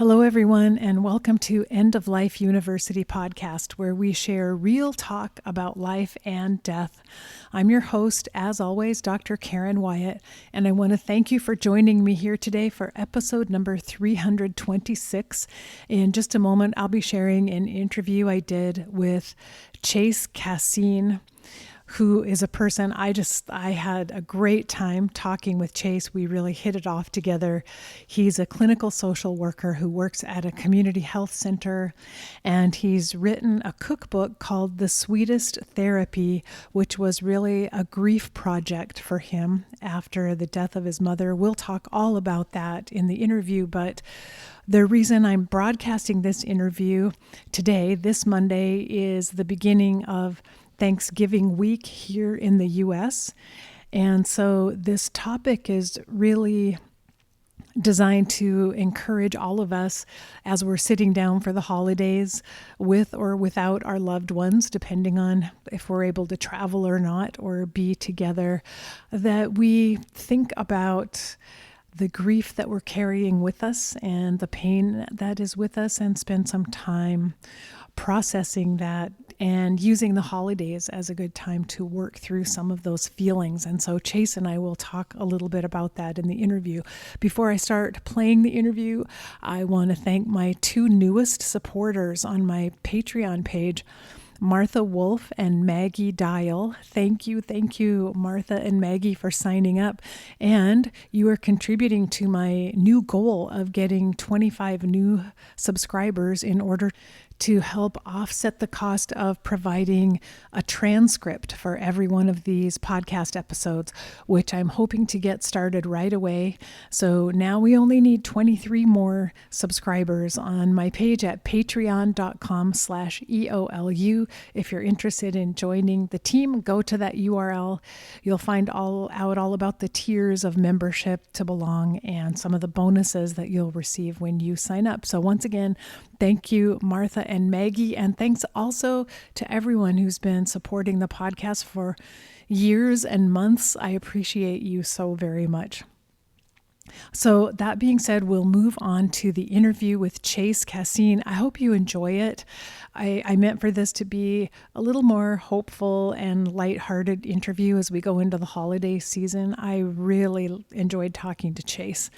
Hello, everyone, and welcome to End of Life University podcast, where we share real talk about life and death. I'm your host, as always, Dr. Karen Wyatt, and I want to thank you for joining me here today for episode number 326. In just a moment, I'll be sharing an interview I did with Chase Cassine, who is a person I had a great time talking with Chase. We really hit it off together. He's a clinical social worker who works at a community health center, and he's written a cookbook called The Sweetest Therapy, which was really a grief project for him after the death of his mother. We'll talk all about that in the interview, but the reason I'm broadcasting this interview today, this Monday, is the beginning of Thanksgiving week here in the U.S. And so this topic is really designed to encourage all of us as we're sitting down for the holidays with or without our loved ones, depending on if we're able to travel or not or be together, that we think about the grief that we're carrying with us and the pain that is with us, and spend some time processing that and using the holidays as a good time to work through some of those feelings. And so Chase and I will talk a little bit about that in the interview. Before I start playing the interview, I want to thank my two newest supporters on my Patreon page, Martha Wolf and Maggie Dial. Thank you, Martha and Maggie, for signing up. And you are contributing to my new goal of getting 25 new subscribers in order to help offset the cost of providing a transcript for every one of these podcast episodes, which I'm hoping to get started right away. So now we only need 23 more subscribers on my page at patreon.com/EOLU. If you're interested in joining the team, go to that URL. You'll find all about the tiers of membership to belong and some of the bonuses that you'll receive when you sign up. So once again, thank you, Martha and Maggie, and thanks also to everyone who's been supporting the podcast for years and months. I appreciate you so very much. So that being said, we'll move on to the interview with Chase Cassine. I hope you enjoy it. I meant for this to be a little more hopeful and lighthearted interview as we go into the holiday season. I really enjoyed talking to Chase.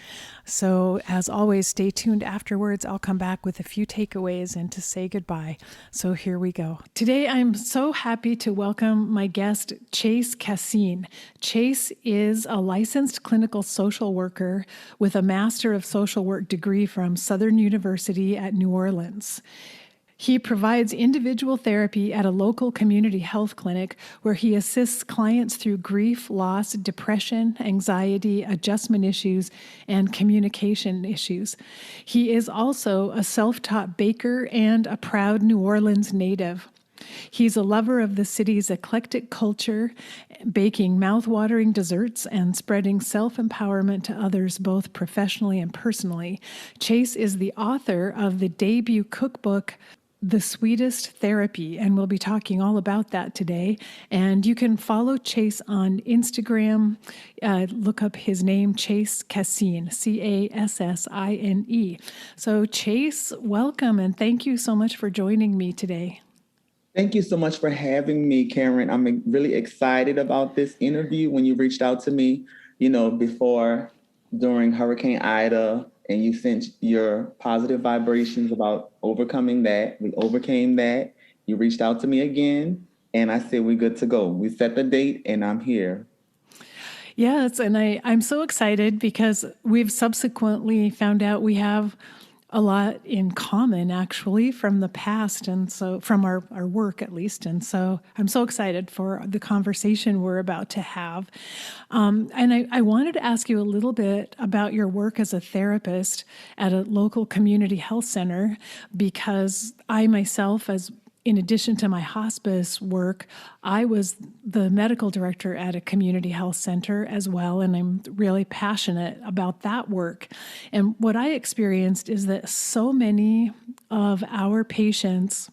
So as always, stay tuned afterwards. I'll come back with a few takeaways and to say goodbye. So here we go. Today, I'm so happy to welcome my guest, Chase Cassine. Chase is a licensed clinical social worker with a Master of Social Work degree from Southern University at New Orleans. He provides individual therapy at a local community health clinic where he assists clients through grief, loss, depression, anxiety, adjustment issues, and communication issues. He is also a self-taught baker and a proud New Orleans native. He's a lover of the city's eclectic culture, baking mouth-watering desserts and spreading self-empowerment to others both professionally and personally. Chase is the author of the debut cookbook, The Sweetest Therapy, and we'll be talking all about that today. And you can follow Chase on Instagram. Look up his name, Chase Cassine, Cassine. So Chase, welcome, and thank you so much for joining me today. Thank you so much for having me, Karen. I'm really excited about this interview. When you reached out to me, during Hurricane Ida, and you sent your positive vibrations about overcoming that. We overcame that. You reached out to me again, and I said, we're good to go. We set the date, and I'm here. Yes, and I'm so excited because we've subsequently found out we have a lot in common, actually, from the past, and so from our work at least. And so I'm so excited for the conversation we're about to have. And I wanted to ask you a little bit about your work as a therapist at a local community health center, because I myself, in addition to my hospice work, I was the medical director at a community health center as well, and I'm really passionate about that work. And what I experienced is that so many of our patients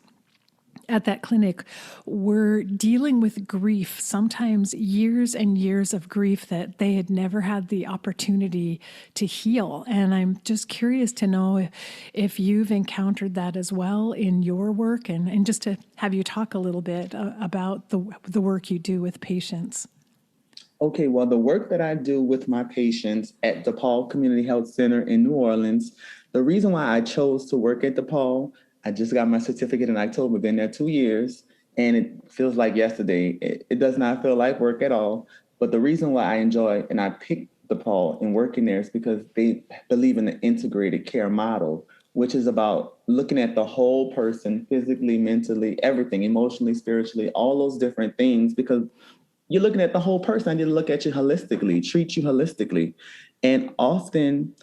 at that clinic were dealing with grief, sometimes years and years of grief that they had never had the opportunity to heal. And I'm just curious to know if you've encountered that as well in your work, and just to have you talk a little bit about the work you do with patients. Okay, well, the work that I do with my patients at DePaul Community Health Center in New Orleans, the reason why I chose to work at DePaul, I just got my certificate in October, been there 2 years, and it feels like yesterday. It does not feel like work at all. But the reason why I enjoy and I picked DePaul and working there is because they believe in the integrated care model, which is about looking at the whole person, physically, mentally, everything, emotionally, spiritually, all those different things, because you're looking at the whole person. I need to look at you holistically, treat you holistically. And often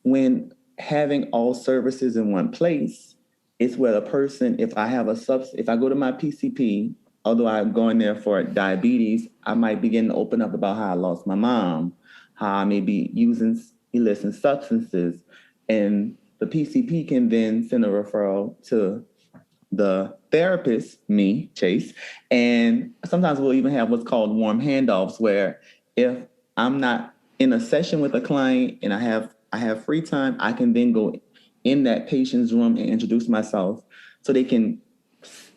when having all services in one place, it's where a person, if I have if I go to my PCP, although I'm going there for diabetes, I might begin to open up about how I lost my mom, how I may be using illicit substances. And the PCP can then send a referral to the therapist, me, Chase, and sometimes we'll even have what's called warm handoffs, where if I'm not in a session with a client and I have free time, I can then go in that patient's room and introduce myself so they can,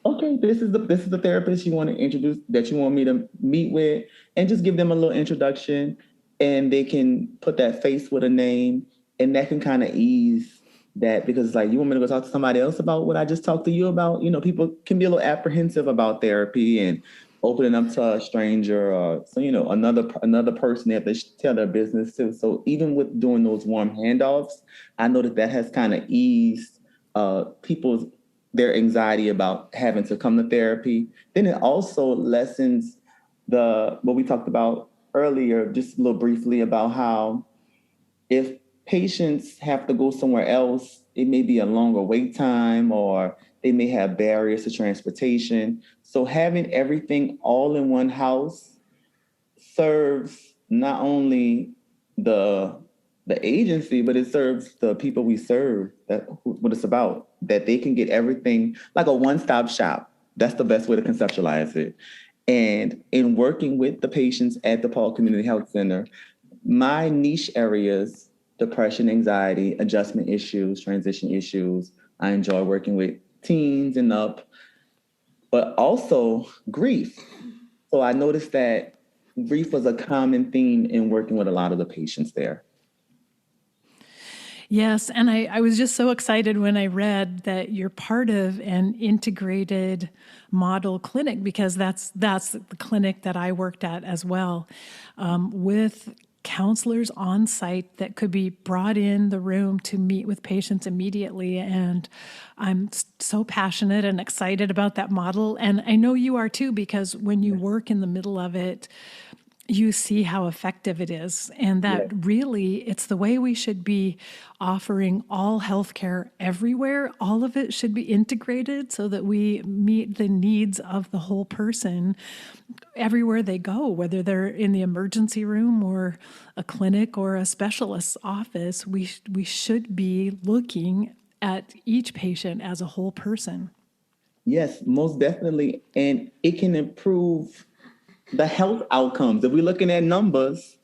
okay, this is the therapist you want to introduce, that you want me to meet with, and just give them a little introduction, and they can put that face with a name, and that can kind of ease that, because it's like, you want me to go talk to somebody else about what I just talked to you about? People can be a little apprehensive about therapy and opening up to a stranger, or so another person they have to tell their business to. So even with doing those warm handoffs, I know that has kind of eased people's their anxiety about having to come to therapy. Then it also lessens what we talked about earlier, just a little briefly, about how if patients have to go somewhere else, it may be a longer wait time, or they may have barriers to transportation. So having everything all in one house serves not only the the agency, but it serves the people we serve. What it's about, that they can get everything like a one-stop shop. That's the best way to conceptualize it. And in working with the patients at the Paul Community Health Center, my niche areas: depression, anxiety, adjustment issues, transition issues. I enjoy working with teens and up, but also grief. So I noticed that grief was a common theme in working with a lot of the patients there. Yes, and I was just so excited when I read that you're part of an integrated model clinic, because that's the clinic that I worked at as well, with counselors on site that could be brought in the room to meet with patients immediately. And I'm so passionate and excited about that model. And I know you are too, because when you work in the middle of it, you see how effective it is, and that really it's the way we should be offering all healthcare everywhere. All of it should be integrated so that we meet the needs of the whole person everywhere they go, whether they're in the emergency room or a clinic or a specialist's office. We should be looking at each patient as a whole person. Yes, most definitely. And it can improve the health outcomes. If we're looking at numbers,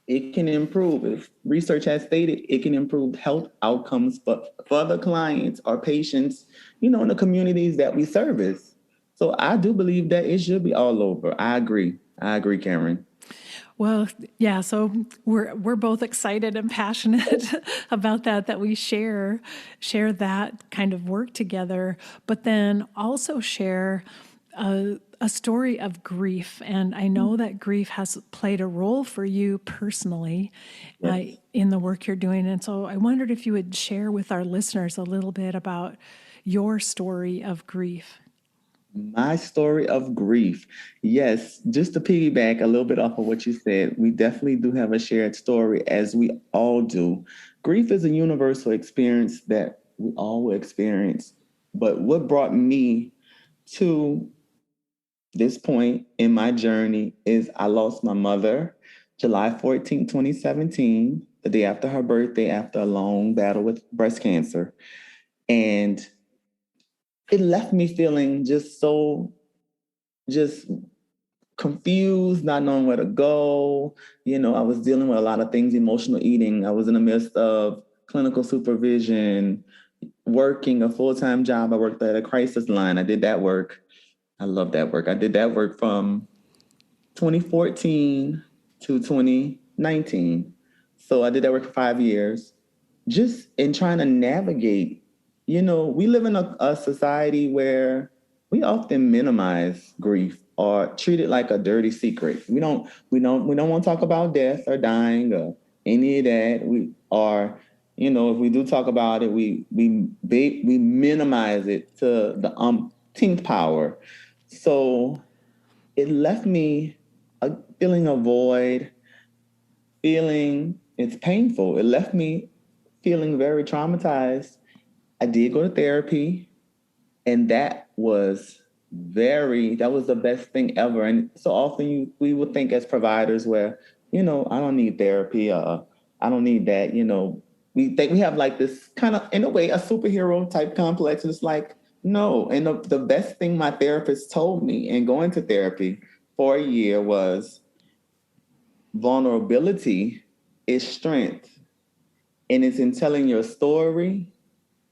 it can improve. If research has stated, it can improve health outcomes for the clients or patients, in the communities that we service. So I do believe that it should be all over. I agree. Cameron. Well, yeah, so we're both excited and passionate about that we share that kind of work together, but then also share a story of grief. And I know that grief has played a role for you personally in the work you're doing. And so I wondered if you would share with our listeners a little bit about your story of grief. My story of grief. Yes, just to piggyback a little bit off of what you said, we definitely do have a shared story, as we all do. Grief is a universal experience that we all will experience. But what brought me to this point in my journey is I lost my mother July 14th, 2017, the day after her birthday, after a long battle with breast cancer. And it left me feeling just confused, not knowing where to go. I was dealing with a lot of things, emotional eating. I was in the midst of clinical supervision, working a full-time job. I worked at a crisis line. I did that work. I love that work. I did that work from 2014 to 2019. So I did that work for 5 years, just in trying to navigate. We live in a society where we often minimize grief or treat it like a dirty secret. We don't want to talk about death or dying or any of that. If we do talk about it, we minimize it to the umpteenth power. So it left me a feeling of void, feeling it's painful. It left me feeling very traumatized. I did go to therapy, and that was the best thing ever. And so often we would think as providers where, I don't need therapy, I don't need that, we think we have like this kind of, in a way, a superhero type complex. And it's like, no. And the best thing my therapist told me in going to therapy for a year was vulnerability is strength. And it's in telling your story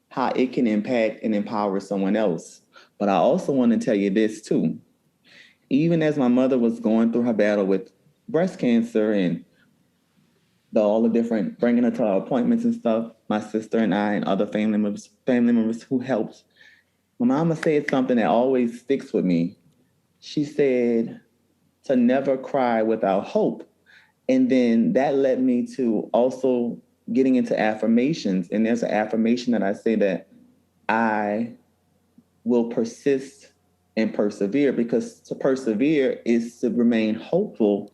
how it can impact and empower someone else. But I also want to tell you this too. Even as my mother was going through her battle with breast cancer and all the different bringing her to our appointments and stuff, my sister and I and other family members who helped, my mama said something that always sticks with me. She said to never cry without hope. And then that led me to also getting into affirmations. And there's an affirmation that I say that I will persist and persevere, because to persevere is to remain hopeful,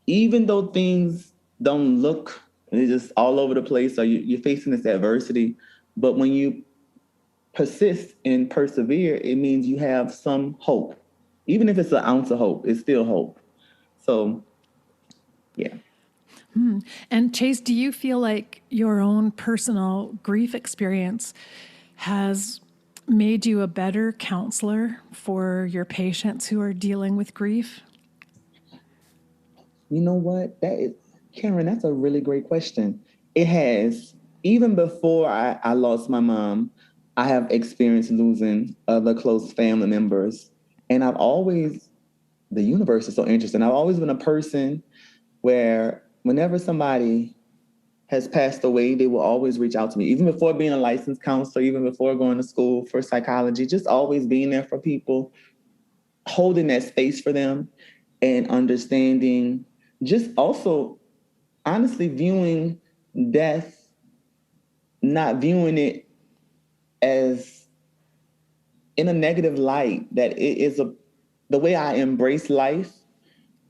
even though things don't look, they're just all over the place, or you're facing this adversity. But when you persist and persevere, it means you have some hope. Even if it's an ounce of hope, it's still hope. So, yeah. And Chase, do you feel like your own personal grief experience has made you a better counselor for your patients who are dealing with grief? You know what? Karen, that's a really great question. It has. Even before I lost my mom, I have experienced losing other close family members. And the universe is so interesting. I've always been a person where whenever somebody has passed away, they will always reach out to me, even before being a licensed counselor, even before going to school for psychology, just always being there for people, holding that space for them and understanding, just also honestly viewing death, not viewing it as in a negative light, that it is the way I embrace life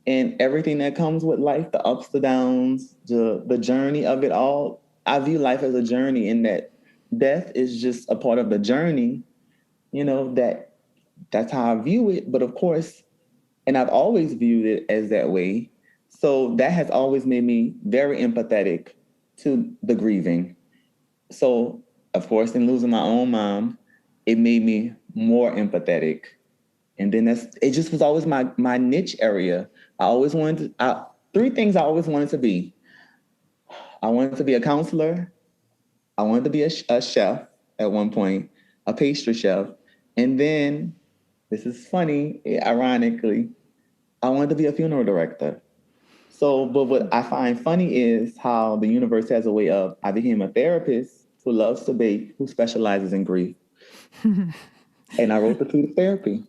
and everything that comes with life, the ups, the downs, the journey of it all. I view life as a journey, and that death is just a part of the journey, that's how I view it. But of course, and I've always viewed it as that way. So that has always made me very empathetic to the grieving. So, of course, in losing my own mom, it made me more empathetic. And then it just was always my niche area. I always wanted three things I always wanted to be. I wanted to be a counselor. I wanted to be a chef at one point, a pastry chef. And then, this is funny, ironically, I wanted to be a funeral director. So, but what I find funny is how the universe has a way of, I became a therapist who loves to bake, who specializes in grief. And I wrote the Sweetest Therapy.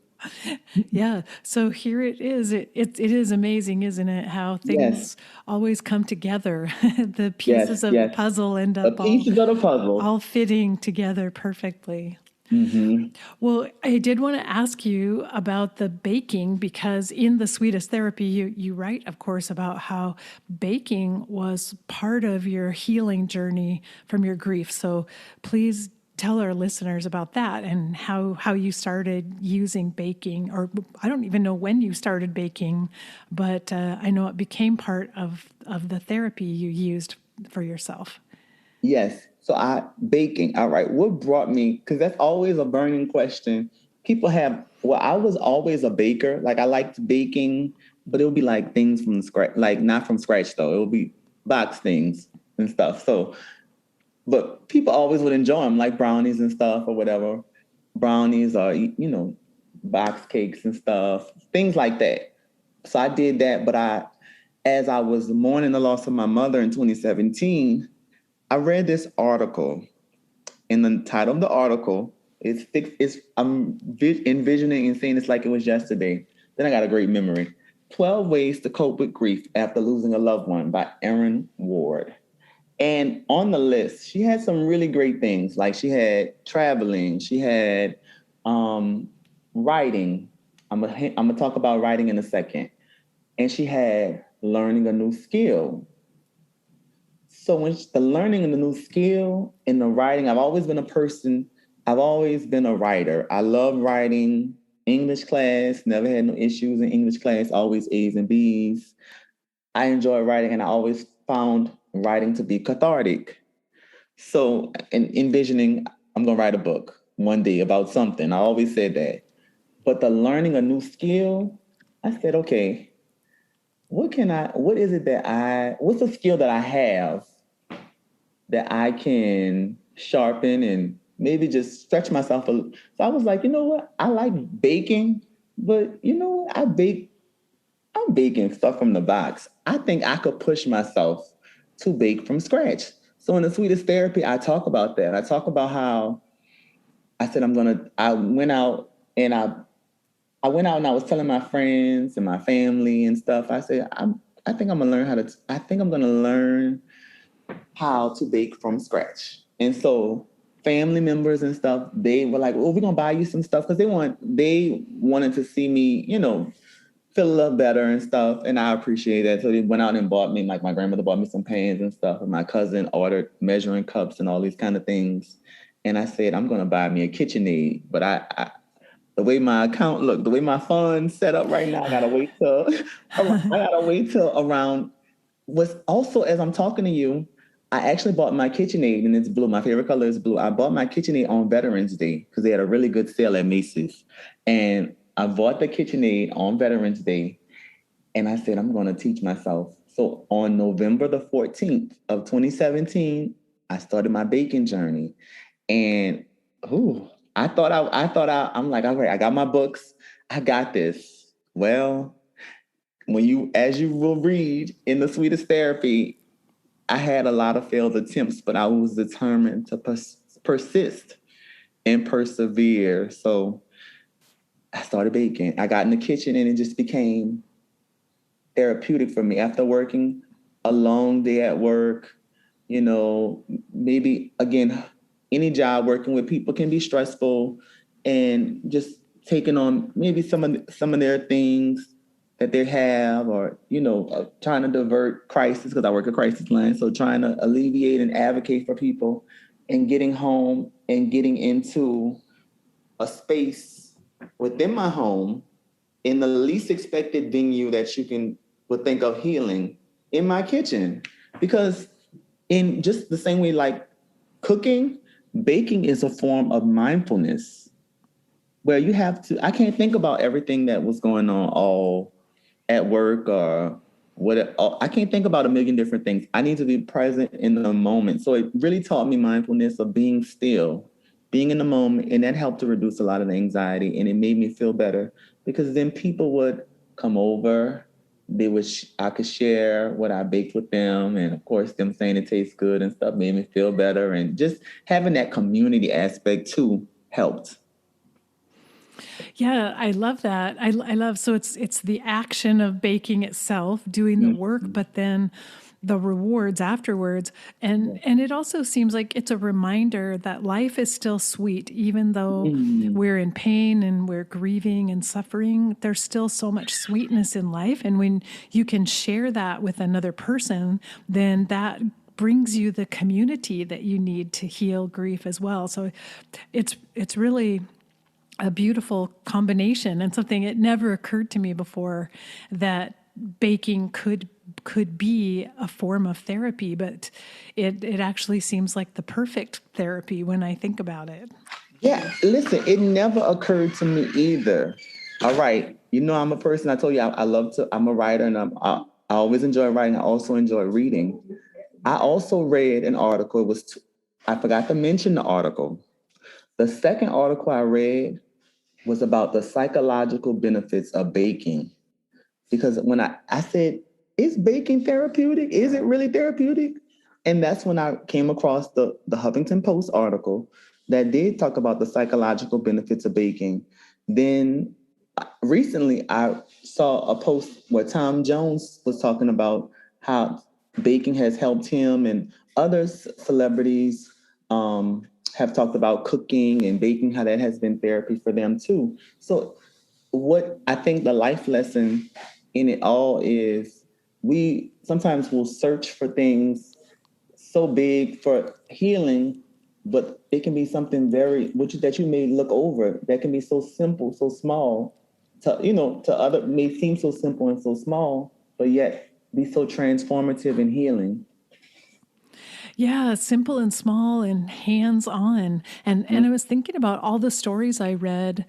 Yeah. So here it is. It is amazing, isn't it? How Yes, things always come together. The yes, pieces of the yes. puzzle end The up pieces of the puzzle. all fitting together perfectly. Mm-hmm. Well, I did want to ask you about the baking, because in the Sweetest Therapy, you write, of course, about how baking was part of your healing journey from your grief. So please tell our listeners about that and how you started using baking, or I don't even know when you started baking, but I know it became part of the therapy you used for yourself. Yes. So baking, all right, what brought me, because that's always a burning question. People have, well, I was always a baker. Like I liked baking, but it would be like things from scratch, like not from scratch though. It would be box things and stuff. So, but people always would enjoy them, like brownies and stuff or whatever. Brownies or, box cakes and stuff, things like that. So I did that, but as I was mourning the loss of my mother in 2017, I read this article, and the title of the article I'm envisioning and saying it's like it was yesterday. Then I got a great memory. 12 Ways to Cope with Grief After Losing a Loved One by Erin Ward. And on the list, she had some really great things. Like she had traveling, she had writing. I'm gonna talk about writing in a second. And she had learning a new skill. So when the learning and the new skill and the writing, I've always been a writer. I love writing. English class, never had no issues in English class, always A's and B's. I enjoy writing, and I always found writing to be cathartic. So, in envisioning, I'm going to write a book one day about something. I always said that. But the learning a new skill, I said, okay, what's a skill that I have that I can sharpen and maybe just stretch myself a little. So I was like, you know what? I like baking, but you know what? I'm baking stuff from the box. I think I could push myself to bake from scratch. So in the Sweetest Therapy, I talk about that. I talk about how I said I went out and I went out and I was telling my friends and my family and stuff. I think I think I'm gonna learn how to bake from scratch. And so family members and stuff, they were like, "Oh, we're gonna buy you some stuff," because they wanted to see me, feel a little better and stuff. And I appreciate that. So they went out and bought me, like my grandmother bought me some pans and stuff, and my cousin ordered measuring cups and all these kind of things. And I said, I'm gonna buy me a KitchenAid, but the way my account looked, the way my funds set up right now, I gotta wait till around. Was also, as I'm talking to you, I actually bought my KitchenAid, and it's blue. My favorite color is blue. I bought my KitchenAid on Veterans Day because they had a really good sale at Macy's. And I bought the KitchenAid on Veterans Day, and I said, I'm going to teach myself. So on November the 14th of 2017, I started my baking journey. And I'm like, all right, I got my books. I got this. Well, as you will read in the Sweetest Therapy, I had a lot of failed attempts, but I was determined to persist and persevere. So I started baking. I got in the kitchen, and it just became therapeutic for me after working a long day at work. Maybe again, any job working with people can be stressful, and just taking on maybe some of their things that they have, or trying to divert crisis, because I work a crisis line. So trying to alleviate and advocate for people, and getting home and getting into a space within my home in the least expected venue that would think of healing, in my kitchen. Because in just the same way, like cooking, baking is a form of mindfulness, where I can't think about everything that was going on all at work, or I can't think about a million different things. I need to be present in the moment. So it really taught me mindfulness of being still, being in the moment, and that helped to reduce a lot of the anxiety, and it made me feel better, because then people would come over. I could share what I baked with them, and of course, them saying it tastes good and stuff made me feel better, and just having that community aspect too helped. Yeah, I love that. I love, so it's the action of baking itself, doing the work, but then the rewards afterwards. And it also seems like it's a reminder that life is still sweet, even though we're in pain and we're grieving and suffering. There's still so much sweetness in life, and when you can share that with another person, then that brings you the community that you need to heal grief as well. So it's really a beautiful combination, and something it never occurred to me before, that baking could could be a form of therapy, but it actually seems like the perfect therapy when I think about it. Yeah, listen, it never occurred to me either. All right, I'm a person. I told you I love to. I'm a writer, and I always enjoy writing. I also enjoy reading. I also read an article. I forgot to mention the article. The second article I read was about the psychological benefits of baking. Because when I said, is baking therapeutic? Is it really therapeutic? And that's when I came across the Huffington Post article that did talk about the psychological benefits of baking. Then recently I saw a post where Tom Jones was talking about how baking has helped him, and other celebrities have talked about cooking and baking, how that has been therapy for them too. So what I think the life lesson in it all is, we sometimes will search for things so big for healing, but it can be something that you may look over that can be so simple, so small to other, may seem so simple and so small, but yet be so transformative and healing. Yeah, simple and small and hands-on. And I was thinking about all the stories I read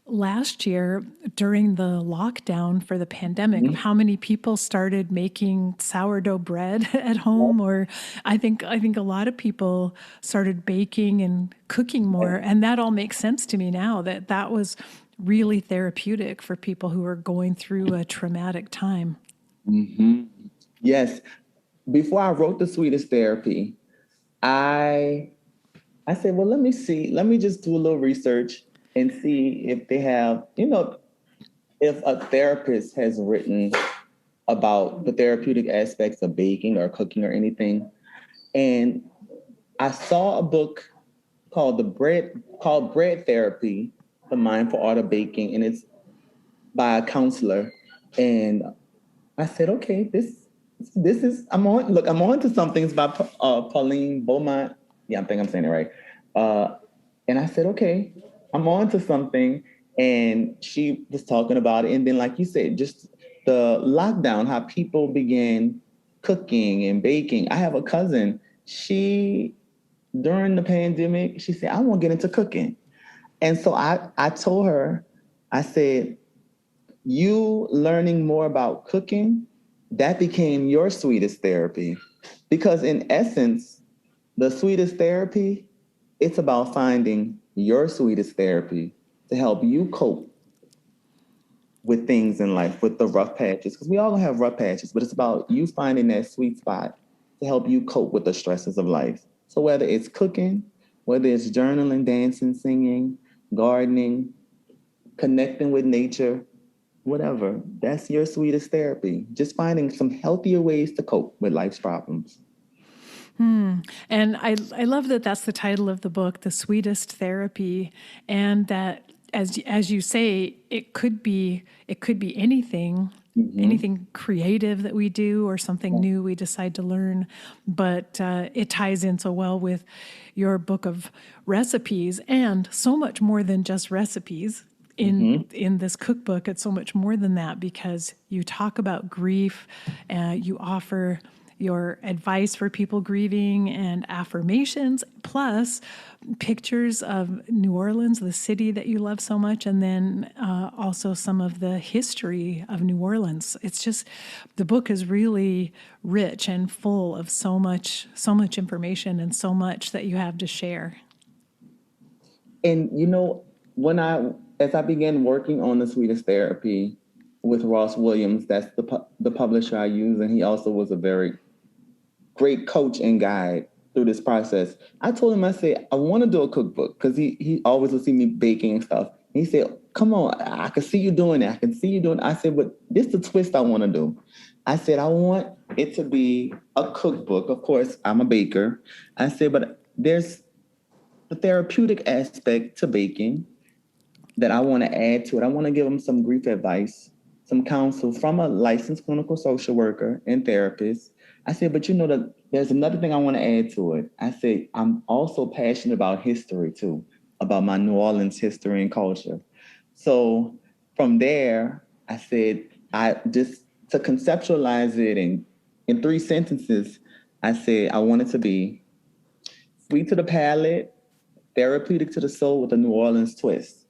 last year during the lockdown for the pandemic of how many people started making sourdough bread at home, or I think a lot of people started baking and cooking more, and that all makes sense to me now that that was really therapeutic for people who are going through a traumatic time. Mm-hmm. Yes. Before I wrote the Sweetest Therapy, I I said, well, let me see. Let me just do a little research and see if they have, if a therapist has written about the therapeutic aspects of baking or cooking or anything. And I saw a book called Bread Therapy, The Mindful Art of Baking, and it's by a counselor. And I said, okay, this is I'm on to something. It's by Pauline Beaumont. Yeah, I think I'm saying it right. And I said, okay, I'm on to something. And she was talking about it. And then, like you said, just the lockdown, how people began cooking and baking. I have a cousin. During the pandemic, she said, I want to get into cooking. And so I told her, I said, you learning more about cooking, that became your sweetest therapy. Because in essence, the sweetest therapy, it's about finding your sweetest therapy to help you cope with things in life, with the rough patches. Because we all gonna have rough patches, but it's about you finding that sweet spot to help you cope with the stresses of life. So whether it's cooking, whether it's journaling, dancing, singing, gardening, connecting with nature, whatever, that's your sweetest therapy. Just finding some healthier ways to cope with life's problems. And I love that that's the title of the book, The Sweetest Therapy, and that as you say, it could be anything, Mm-hmm. anything creative that we do or something new we decide to learn, but it ties in so well with your book of recipes, and so much more than just recipes. Mm-hmm. In this cookbook, it's so much more than that, because you talk about grief, you offer your advice for people grieving and affirmations, plus pictures of New Orleans, the city that you love so much, and then also some of the history of New Orleans. It's just, the book is really rich and full of so much information and so much that you have to share. And when as I began working on the Sweetest Therapy with Ross Williams, that's the publisher I use, and he also was a very great coach and guide through this process. I told him, I said, I want to do a cookbook, because he always would see me baking and stuff. He said, come on, I can see you doing it. I can see you doing it. I said, but this is the twist I want to do. I said, I want it to be a cookbook. Of course, I'm a baker. I said, but there's the therapeutic aspect to baking that I want to add to it. I want to give them some grief advice, some counsel from a licensed clinical social worker and therapist. I said, but that there's another thing I want to add to it. I said, I'm also passionate about history too, about my New Orleans history and culture. So from there, I said, I just to conceptualize it and in 3 sentences, I said I want it to be sweet to the palate, therapeutic to the soul with a New Orleans twist.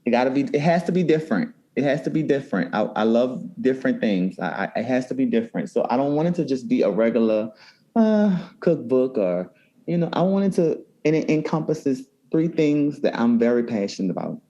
It has to be different. It has to be different. I love different things. It has to be different. So I don't want it to just be a regular cookbook or, I want it to, and it encompasses three things that I'm very passionate about.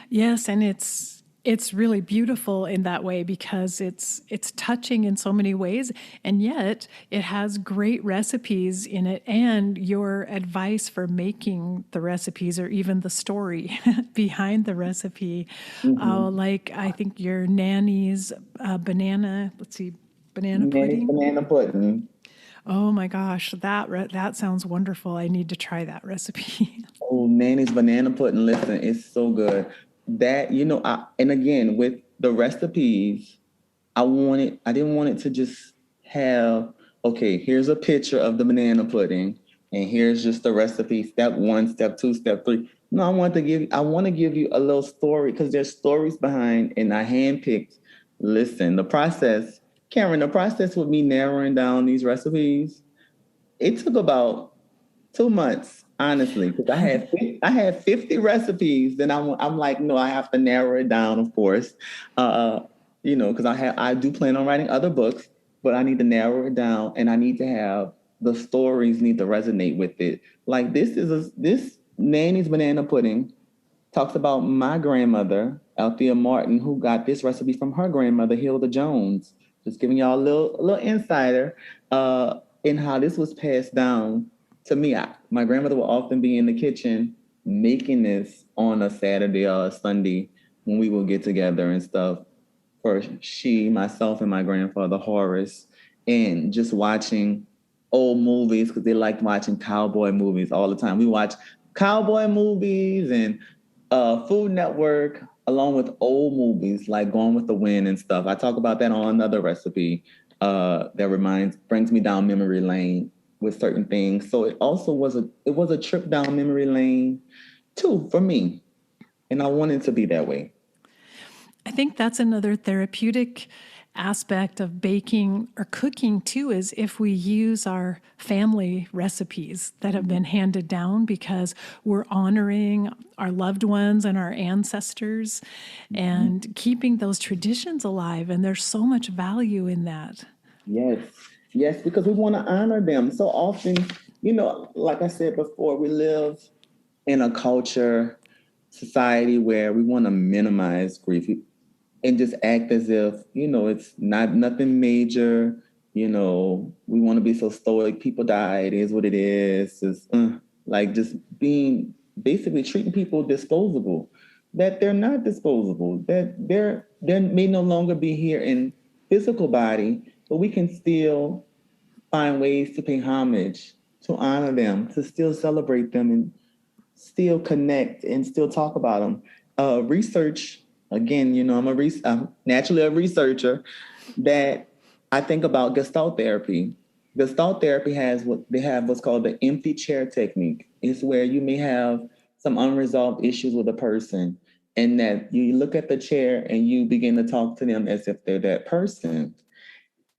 Yes, and it's really beautiful in that way because it's touching in so many ways, and yet it has great recipes in it, and your advice for making the recipes or even the story behind the recipe. Mm-hmm. Like I think your nanny's banana, let's see, banana Manny's pudding. banana pudding. Oh my gosh, that sounds wonderful. I need to try that recipe. Oh, Nanny's banana pudding. Listen, it's so good. That, and again, with the recipes, I didn't want it to just have, okay, here's a picture of the banana pudding and here's just the recipe, step one, step two, step three. No, I want to give you a little story because there's stories behind, and I handpicked, listen, Karen, the process with me narrowing down these recipes, it took about 2 months, honestly, because I had 50 recipes. Then I'm like, no, I have to narrow it down, of course, because I do plan on writing other books, but I need to narrow it down, and I need to have the stories need to resonate with it. Like this Nanny's banana pudding talks about my grandmother, Althea Martin, who got this recipe from her grandmother, Hilda Jones. Just giving y'all a little insider in how this was passed down to me. My grandmother would often be in the kitchen making this on a Saturday or a Sunday when we would get together and stuff for myself, and my grandfather Horace, and just watching old movies because they liked watching cowboy movies all the time. We watch cowboy movies and Food Network, along with old movies like Gone with the Wind and stuff. I talk about that on another recipe that brings me down memory lane with certain things. So it was a trip down memory lane too for me, and I wanted to be that way. I think that's another therapeutic aspect of baking or cooking too, is if we use our family recipes that have been handed down, because we're honoring our loved ones and our ancestors Mhm. and keeping those traditions alive. And there's so much value in that. Yes, yes, because we want to honor them. So often, like I said before, we live in a culture, society where we want to minimize grief and just act as if, it's not nothing major. We want to be so stoic. People die. It is what it is. It's like just being basically treating people disposable, that they're not disposable, that they may no longer be here in physical body, but we can still find ways to pay homage, to honor them, to still celebrate them, and still connect and still talk about them. Research, again, I'm naturally a researcher, that I think about Gestalt therapy. Gestalt therapy have what's called the empty chair technique. It's where you may have some unresolved issues with a person, and that you look at the chair and you begin to talk to them as if they're that person.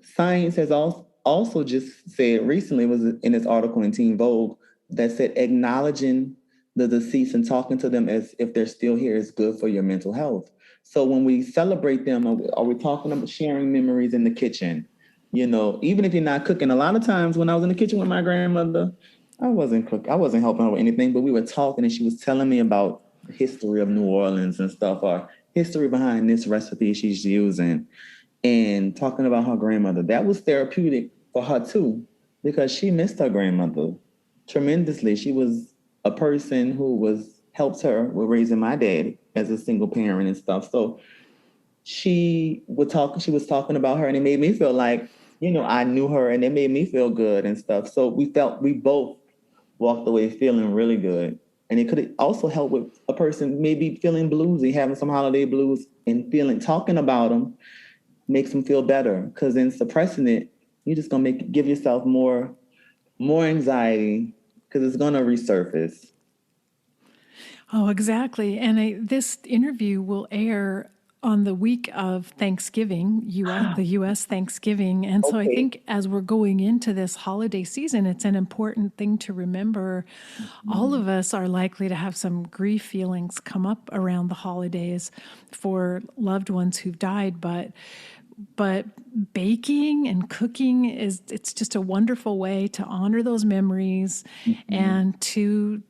Science has also just said recently, was in this article in Teen Vogue, that said acknowledging the deceased and talking to them as if they're still here is good for your mental health. So when we celebrate them, are we talking about sharing memories in the kitchen? Even if you're not cooking. A lot of times when I was in the kitchen with my grandmother, I wasn't cooking. I wasn't helping her with anything, but we were talking, and she was telling me about the history of New Orleans and stuff, or history behind this recipe she's using, and talking about her grandmother. That was therapeutic for her too, because she missed her grandmother tremendously. She was a person who helped her with raising my dad as a single parent and stuff. So she was talking about her, and it made me feel like, I knew her, and it made me feel good and stuff. So we both walked away feeling really good. And it could also help with a person maybe feeling bluesy, having some holiday blues, and talking about them makes them feel better, because in suppressing it, you're just gonna give yourself more anxiety, because it's gonna resurface. Oh, exactly. And this interview will air on the week of Thanksgiving, the U.S. Thanksgiving. And so I Okay. think as we're going into this holiday season, it's an important thing to remember. All of us are likely to have some grief feelings come up around the holidays for loved ones who've died, but baking and cooking it's just a wonderful way to honor those memories Mhm.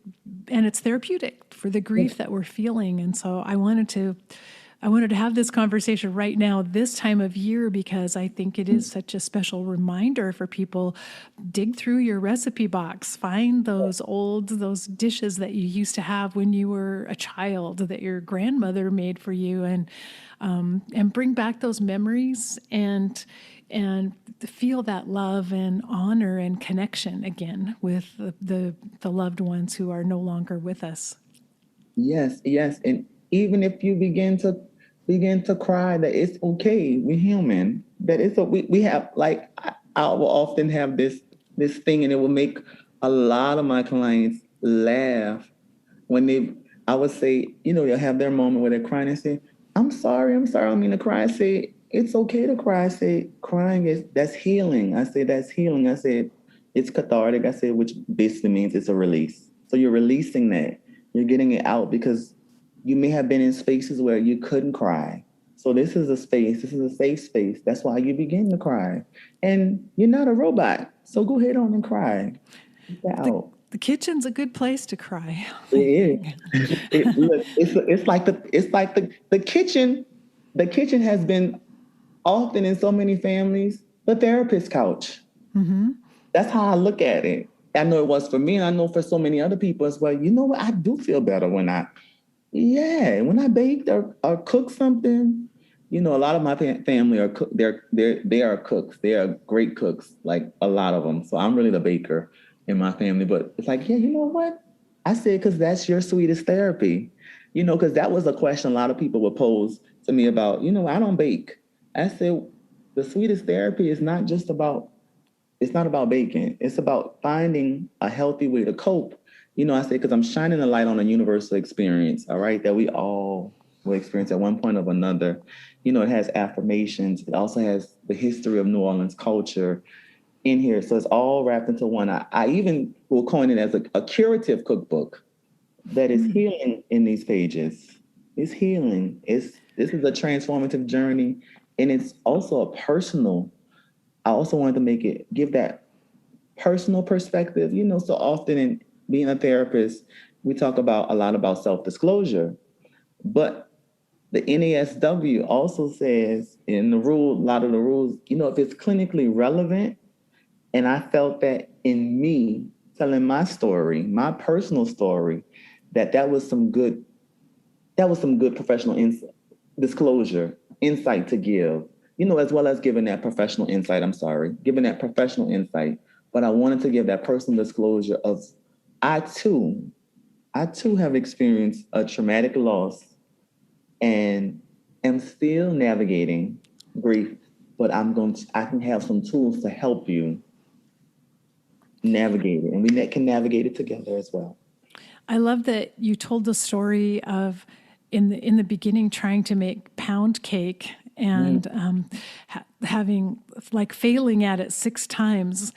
and it's therapeutic for the grief that we're feeling. And so I wanted to have this conversation right now, this time of year, because I think it is such a special reminder for people. Dig through your recipe box, find those dishes that you used to have when you were a child that your grandmother made for you, and bring back those memories and feel that love and honor and connection again with the loved ones who are no longer with us. Yes, yes. And even if you begin to cry, that it's okay. We're human. That it's we have like I will often have this thing, and it will make a lot of my clients laugh when they I would say, they'll have their moment where they're crying and say, I'm sorry, I don't mean to cry. I say, it's okay to cry. I say, crying that's healing. I say that's healing. I said it's cathartic. I said, which basically means it's a release. So you're releasing that. You're getting it out because you may have been in spaces where you couldn't cry. So this is a space, this is a safe space. That's why you begin to cry. And you're not a robot. So go ahead on and cry. Get that The, out. the kitchen's a good place to cry, It I is. think. Look, it's like the kitchen. The kitchen has been often in so many families the therapist couch. That's how I look at it. I know it was for me, and I know for so many other people as well. You know what? I do feel better when I baked or cooked something. A lot of my family are cook. They are cooks. They are great cooks, like a lot of them. So I'm really the baker in my family. But it's like, yeah, you know what? I said because that's your sweetest therapy. Because that was a question a lot of people would pose to me about. I don't bake. I said the sweetest therapy is not just about it's not about baking. It's about finding a healthy way to cope. I say because I'm shining a light on a universal experience, all right, that we all will experience at one point or another. It has affirmations. It also has the history of New Orleans culture in here. So it's all wrapped into one. I even will coin it as a curative cookbook that is healing in these pages. It's healing. This is a transformative journey. And it's also a personal. I also wanted to give that personal perspective. So often in being a therapist, we talk about a lot about self-disclosure, but the NASW also says in the rule, a lot of the rules, if it's clinically relevant, and I felt that in me telling my story, my personal story, that was some good professional disclosure, insight to give, as well as giving that professional insight. I'm sorry, giving that professional insight. But I wanted to give that personal disclosure of I too, I too have experienced a traumatic loss and am still navigating grief, but I can have some tools to help you navigate it. And we can navigate it together as well. I love that you told the story of in the beginning trying to make pound cake and having like failing at it 6 times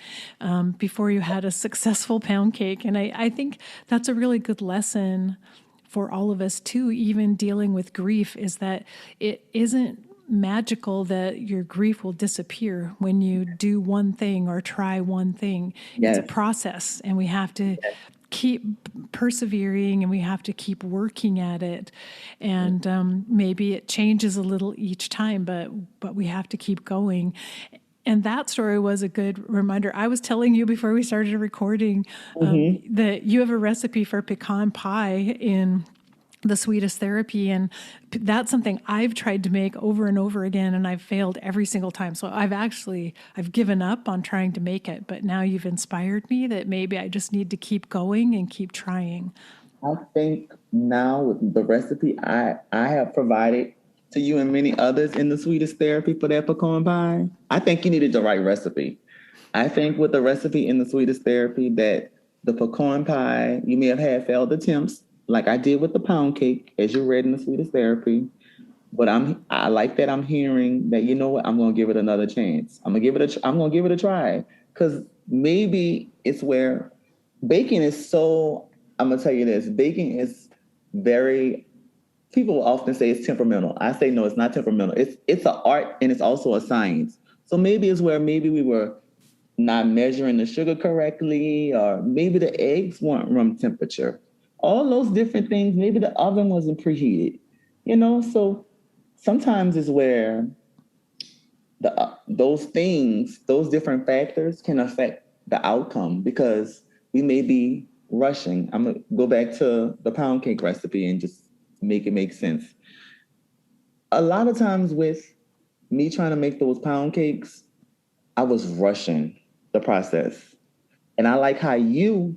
before you had a successful pound cake. And I think that's a really good lesson for all of us too, even dealing with grief, is that it isn't magical that your grief will disappear when you do one thing or try one thing. It's a Yes. process, and we have to keep persevering and we have to keep working at it. And maybe it changes a little each time, but we have to keep going. And that story was a good reminder. I was telling you before we started recording that you have a recipe for pecan pie in the Sweetest Therapy, and that's something I've tried to make over and over again, and I've failed every single time. So I've given up on trying to make it, but now you've inspired me that maybe I just need to keep going and keep trying. I think now with the recipe I have provided to you and many others in the Sweetest Therapy for that pecan pie, I think you needed the right recipe. I think with the recipe in the Sweetest Therapy that the pecan pie, you may have had failed attempts, like I did with the pound cake, as you read in the Sweetest Therapy. But I like that I'm hearing that, you know what, I'm gonna give it another chance. I'm gonna give it a try. Cause maybe it's where baking is so I'm gonna tell you this, baking is very people often say it's temperamental. I say no, it's not temperamental. It's an art and it's also a science. So maybe it's where maybe we were not measuring the sugar correctly, or maybe the eggs weren't room temperature. All those different things. Maybe the oven wasn't preheated. So sometimes is where those things, those different factors can affect the outcome because we may be rushing. I'm gonna go back to the pound cake recipe and just make it make sense. A lot of times with me trying to make those pound cakes, I was rushing the process. And I like how you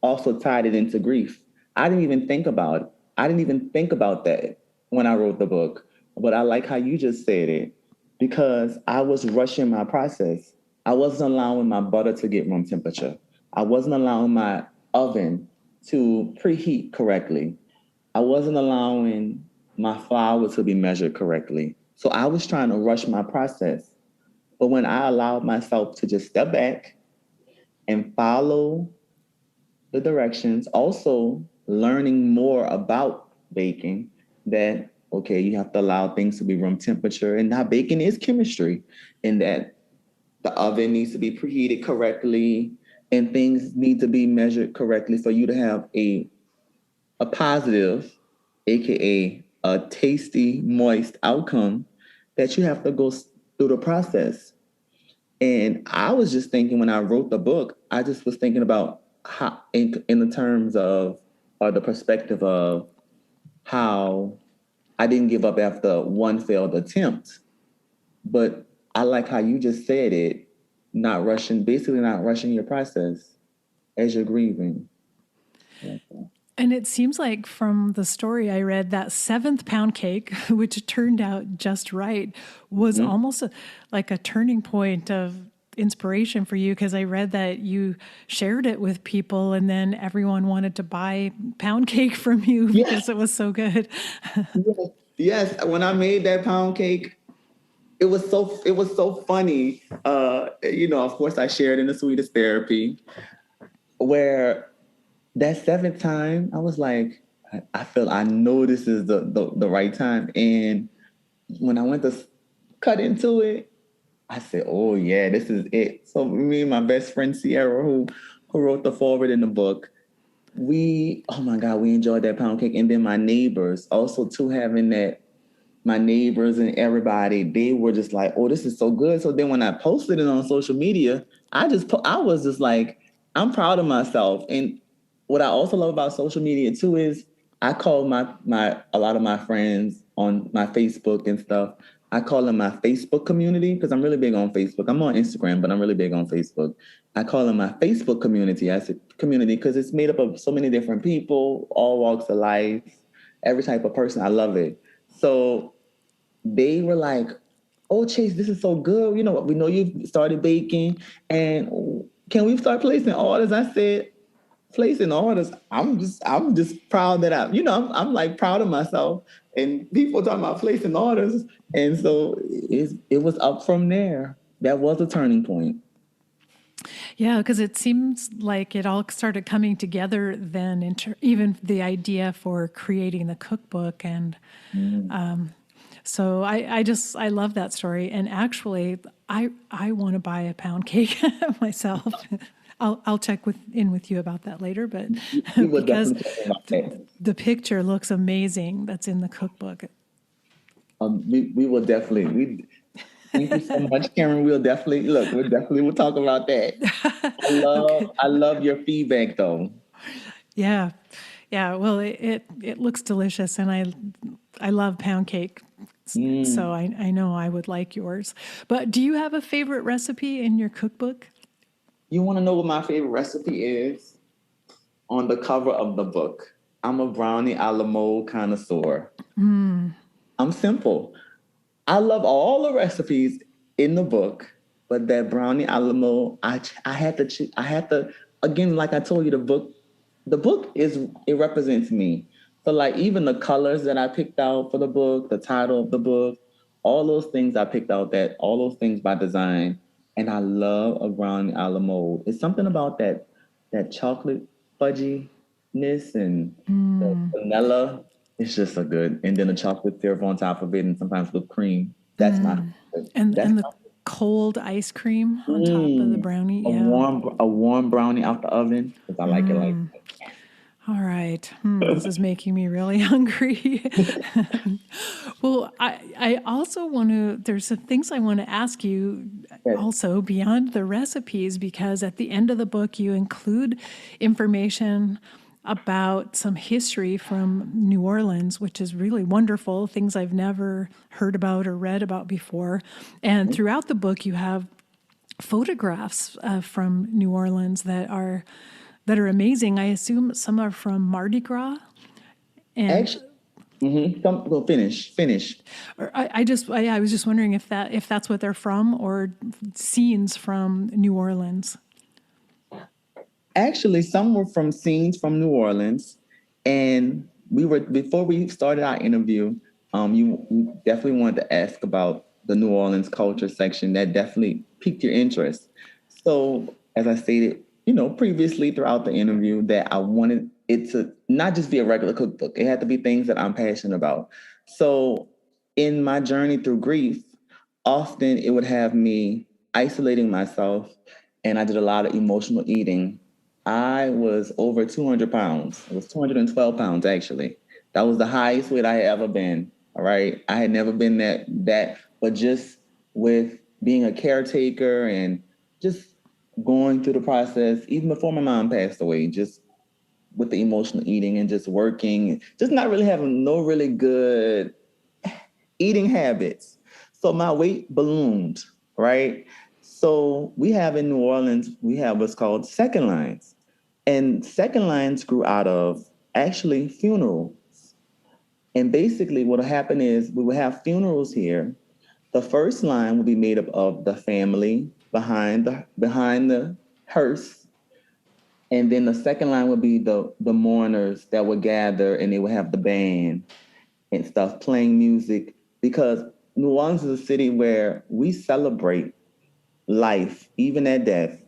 also tied it into grief. I didn't even think about it. I didn't even think about that when I wrote the book. But I like how you just said it because I was rushing my process. I wasn't allowing my butter to get room temperature. I wasn't allowing my oven to preheat correctly. I wasn't allowing my flour to be measured correctly. So I was trying to rush my process. But when I allowed myself to just step back and follow the directions, also learning more about baking, that, okay, you have to allow things to be room temperature. And now baking is chemistry, and that the oven needs to be preheated correctly and things need to be measured correctly for you to have a positive, aka a tasty, moist outcome that you have to go through the process. And I was just thinking when I wrote the book, I just was thinking about how, in the terms of, or the perspective of how I didn't give up after one failed attempt. But I like how you just said it, basically not rushing your process as you're grieving. And it seems like from the story I read, that seventh pound cake, which turned out just right, was almost like a turning point of inspiration for you, because I read that you shared it with people and then everyone wanted to buy pound cake from you because it was so good. Yes, when I made that pound cake, it was so funny. Of course I shared in the Sweetest Therapy where that seventh time, I was like, I know this is the right time. And when I went to cut into it, I said, oh yeah, this is it. So me and my best friend Sierra, who wrote the forward in the book, oh my God, we enjoyed that pound cake. And then my neighbors also too, having that, my neighbors and everybody, they were just like, oh, this is so good. So then when I posted it on social media, I was just like, I'm proud of myself. And what I also love about social media too is I call my a lot of my friends on my Facebook and stuff, I call them my Facebook community because I'm really big on Facebook. I'm on Instagram, but I'm really big on Facebook. I call them my Facebook community. I said community because it's made up of so many different people, all walks of life, every type of person. I love it. So they were like, "Oh, Chase, this is so good. We know you've started baking, and can we start placing orders?" I said, "Placing orders. I'm just proud that I'm like proud of myself." And people talking about placing orders, and so it was up from there. That was a turning point. Yeah, because it seems like it all started coming together then, even the idea for creating the cookbook. And so I love that story. And actually, I want to buy a pound cake myself. I'll check in with you about that later, but We will because definitely talk about that. the picture looks amazing that's in the cookbook. We will definitely. Thank you so much, Karen. We'll talk about that. Okay. I love your feedback though. Yeah. Yeah. Well, it looks delicious, and I love pound cake. So I know I would like yours. But do you have a favorite recipe in your cookbook? You want to know what my favorite recipe is? On the cover of the book, I'm a brownie a la mode connoisseur. I'm simple. I love all the recipes in the book, but that brownie a la mode, I had to I had to, again, like I told you, the book it represents me. So like even the colors that I picked out for the book, the title of the book, all those things I picked out, that all those things by design. And I love a brownie a la mode. It's something about that chocolate fudginess and the vanilla. It's just so good. And then the chocolate syrup on top of it, and sometimes whipped cream. That's my that's And the cold ice cream on top of the mm, brownie. Yeah. a warm brownie out the oven because I like it like All right. This is making me really hungry. Well, I also want to, there's some things I want to ask you that. also beyond the recipes, because at the end of the book, you include information about some history from New Orleans, which is really wonderful, things I've never heard about or read about before. And throughout the book, you have photographs from New Orleans that are amazing. I assume some are from Mardi Gras, and Actually, go finish. I was just wondering if that's what they're from or scenes from New Orleans. Actually, some were from scenes from New Orleans, and we were before we started our interview. You definitely wanted to ask about the New Orleans culture section. That definitely piqued your interest. So, as I stated, previously throughout the interview, that I wanted it to not just be a regular cookbook. It had to be things that I'm passionate about. So, in my journey through grief, often it would have me isolating myself, and I did a lot of emotional eating. I was over 200 pounds. I was 212 pounds, actually. That was the highest weight I had ever been. All right. I had never been but just with being a caretaker and just going through the process, even before my mom passed away, just with the emotional eating and just working, just not really having no really good eating habits. So my weight ballooned, right? So we have in New Orleans, we have what's called second lines. And second lines grew out of actually funerals. And basically what will happen is we will have funerals here. The first line will be made up of the family behind the hearse. And then the second line would be the mourners that would gather, and they would have the band and stuff playing music, because New Orleans is a city where we celebrate life, even at death.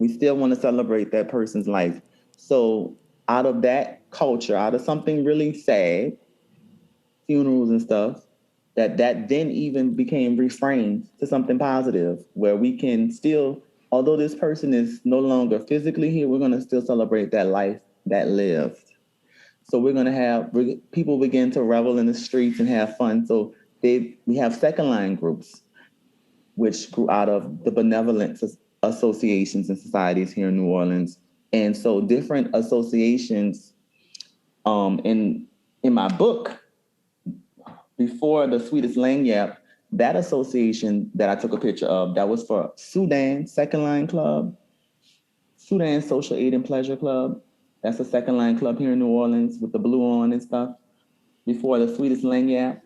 We still want to celebrate that person's life. So out of that culture, out of something really sad, funerals and stuff, that then even became reframed to something positive, where we can still, although this person is no longer physically here, we're going to still celebrate that life that lived. So we're going to have people begin to revel in the streets and have fun. So we have second line groups, which grew out of the benevolent associations and societies here in New Orleans. And so different associations, in my book, before the Sweetest Lanyap, that association that I took a picture of, that was for Sudan Second Line Club, Sudan Social Aid and Pleasure Club. That's a second line club here in New Orleans with the blue on and stuff. Before the Sweetest Lanyap,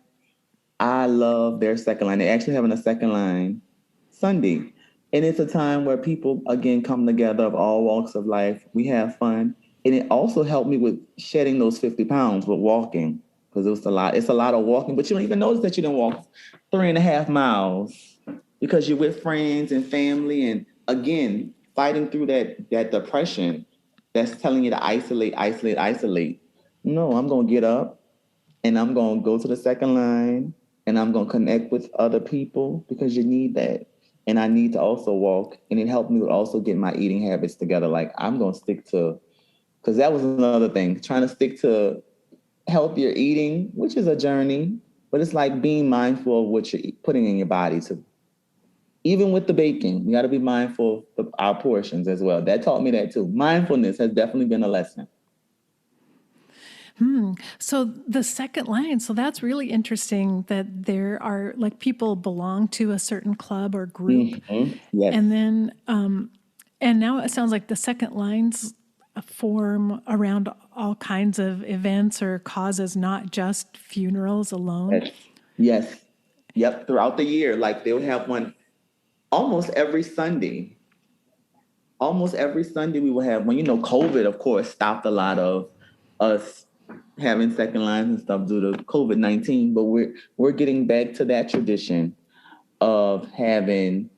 I love their second line. They actually having a second line Sunday. And it's a time where people, again, come together of all walks of life. We have fun. And it also helped me with shedding those 50 pounds with walking, because it was a lot. It's a lot of walking, but you don't even notice that you didn't walk 3.5 miles because you're with friends and family. And again, fighting through that depression that's telling you to isolate, isolate, isolate. No, I'm going to get up and I'm going to go to the second line and I'm going to connect with other people, because you need that. And I need to also walk. And it helped me with also getting my eating habits together. Like I'm going to stick to, because that was another thing, trying to stick to healthier eating, which is a journey, but it's like being mindful of what you're putting in your body. To even with the baking, you got to be mindful of our portions as well. That taught me that too. Mindfulness has definitely been a lesson. So the second line, so that's really interesting that there are like people belong to a certain club or group. Yes. And then, and now it sounds like the second lines form around all kinds of events or causes, not just funerals alone. Yes. Yes. Yep. Throughout the year, like they would have one almost every Sunday. Almost every Sunday we will have one. COVID, of course, stopped a lot of us having second lines and stuff due to COVID-19, but we're getting back to that tradition of having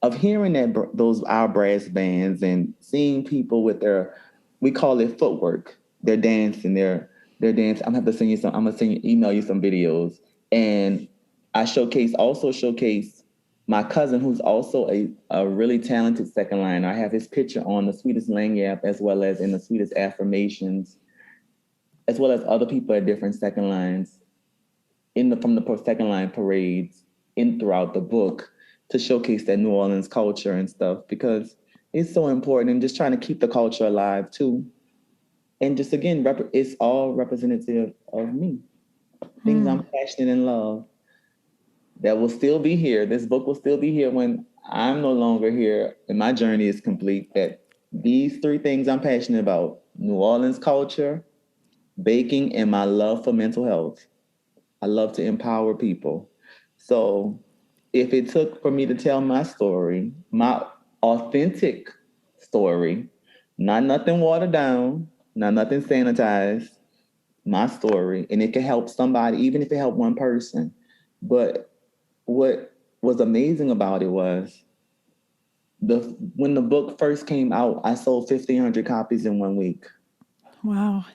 of hearing that those our brass bands and seeing people with their, we call it footwork, their dance and their dance. I'm gonna send you, email you some videos. And I also showcase my cousin who's also a really talented second liner. I have his picture on the Sweetest Lanyard as well as in the Sweetest Affirmations, as well as other people at different second lines from the second line parades in throughout the book to showcase that New Orleans culture and stuff, because it's so important, and just trying to keep the culture alive too. And just again, it's all representative of me. Things I'm passionate and love that will still be here. This book will still be here when I'm no longer here and my journey is complete. That these three things I'm passionate about: New Orleans culture, baking, and my love for mental health. I love to empower people. So if it took for me to tell my story, my authentic story, not nothing watered down, not nothing sanitized, my story, and it can help somebody, even if it helped one person. But what was amazing about it was when the book first came out, I sold 1,500 copies in 1 week. Wow.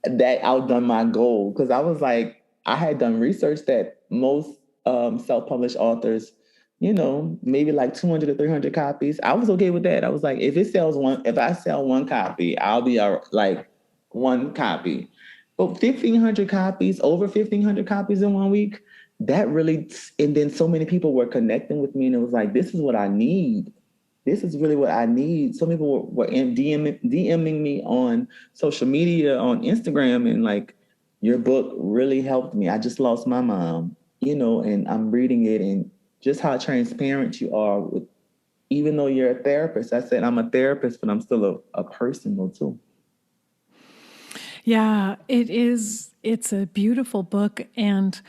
That outdone my goal, because I was like, I had done research that most self-published authors, maybe like 200 or 300 copies. I was okay with that. I was like, if I sell one copy, I'll be like one copy. But 1,500 copies, over 1,500 copies in 1 week, that really, and then so many people were connecting with me, and it was like, this is what I need. This is really what I need. Some people were DMing me on social media, on Instagram, and like, your book really helped me. I just lost my mom, and I'm reading it, and just how transparent you are with, even though you're a therapist. I said, I'm a therapist, but I'm still a person though too. Yeah, it is. It's a beautiful book, and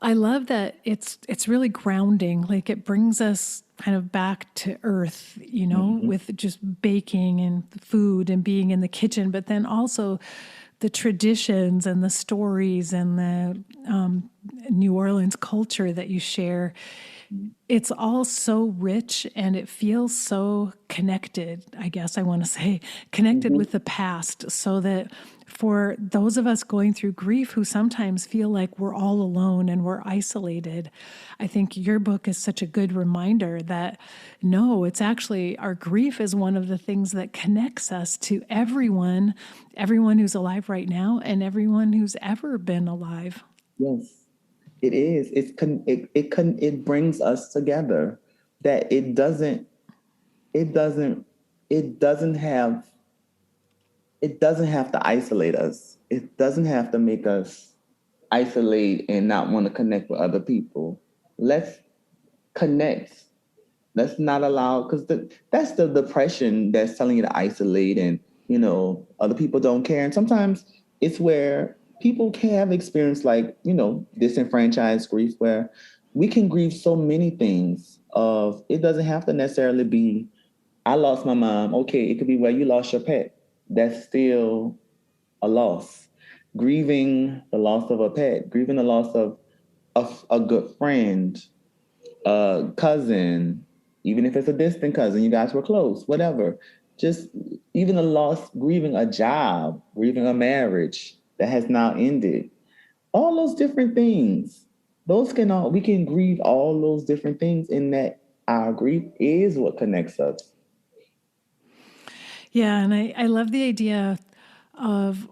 I love that it's really grounding. Like, it brings us kind of back to earth, with just baking and food and being in the kitchen, but then also the traditions and the stories and the New Orleans culture that you share. It's all so rich, and it feels so connected, I guess I want to say, connected with the past, so that for those of us going through grief who sometimes feel like we're all alone and we're isolated, I think your book is such a good reminder that no, it's actually, our grief is one of the things that connects us to everyone who's alive right now and everyone who's ever been alive. Yes. It is. It brings us together. That it doesn't it doesn't have it doesn't have to isolate us. It doesn't have to make us isolate and not want to connect with other people. Let's connect. Let's not allow, because that's the depression that's telling you to isolate, and other people don't care. And sometimes it's where people can have experience like, disenfranchised grief, where we can grieve so many things. Of it doesn't have to necessarily be, I lost my mom. Okay, it could be where you lost your pet. That's still a loss. Grieving the loss of a pet, grieving the loss of a good friend, a cousin, even if it's a distant cousin, you guys were close, whatever. Just even the loss, grieving a job, grieving a marriage that has now ended. All those different things. We can grieve all those different things, in that our grief is what connects us. Yeah, and I love the idea of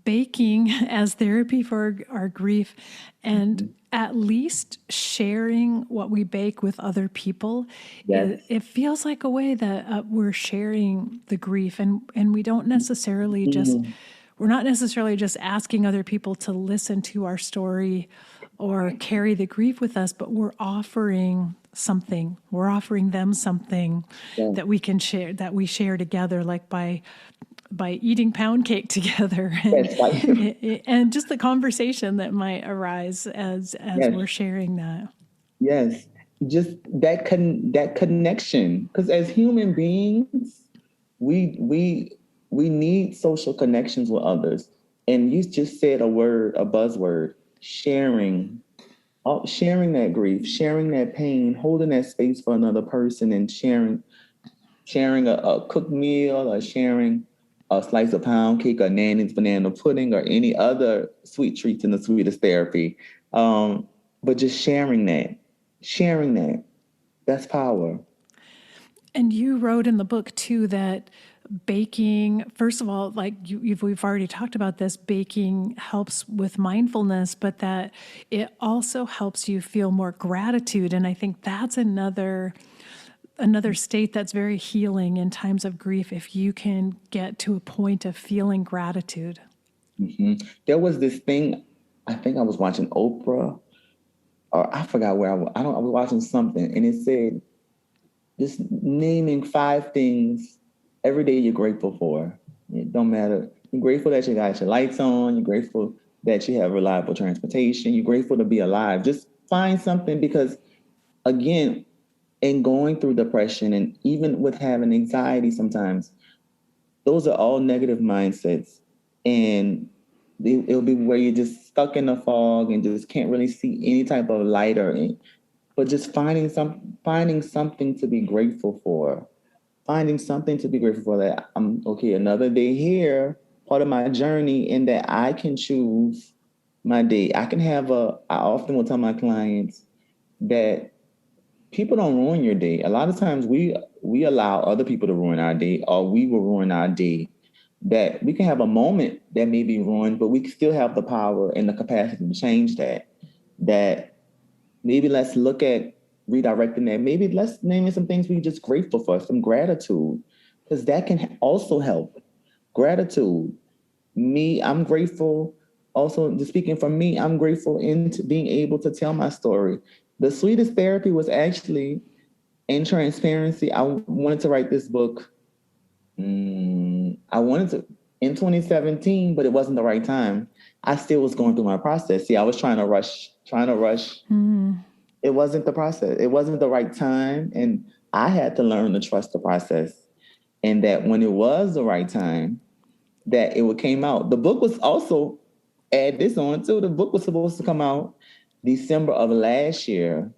baking as therapy for our grief, and at least sharing what we bake with other people. Yes. It feels like a way that we're sharing the grief, and we don't necessarily we're not necessarily just asking other people to listen to our story or carry the grief with us, but we're offering something. We're offering them something that we can share, that we share together, like by eating pound cake together, and just the conversation that might arise as we're sharing that. Yes, just that connection. Because as human beings, we we we need social connections with others. And you just said a word, a buzzword, sharing. Sharing that grief, sharing that pain, holding that space for another person, and sharing a cooked meal, or sharing a slice of pound cake, or Nanny's banana pudding, or any other sweet treats in the Sweetest Therapy. But just sharing that, that's power. And you wrote in the book too that baking, first of all, like we've already talked about this, baking helps with mindfulness, but that it also helps you feel more gratitude. And I think that's another state that's very healing in times of grief, if you can get to a point of feeling gratitude. There was this thing, I think I was watching Oprah, or I forgot where I was watching something, and it said, just naming 5 things every day you're grateful for. It don't matter. You're grateful that you got your lights on. You're grateful that you have reliable transportation. You're grateful to be alive. Just find something, because, again, in going through depression and even with having anxiety sometimes, those are all negative mindsets. And it'll be where you're just stuck in the fog and just can't really see any type of light, but just finding something to be grateful for, finding something to be grateful for, that I'm okay, another day here, part of my journey, and that I can choose my day. I often will tell my clients that people don't ruin your day. A lot of times we allow other people to ruin our day, or we will ruin our day. That we can have a moment that may be ruined, but we still have the power and the capacity to change that. That maybe let's look at redirecting that. Maybe let's name some things we're just grateful for, some gratitude, because that can also help. Gratitude. I'm grateful. Also, just speaking for me, I'm grateful into being able to tell my story. The Sweetest Therapy was actually in transparency. I wanted to write this book. I wanted to in 2017, but it wasn't the right time. I still was going through my process. See, I was trying to rush. It wasn't the process. It wasn't the right time. And I had to learn to trust the process. And that when it was the right time, that it came out. The book was also, add this on too, the book was supposed to come out December of last year,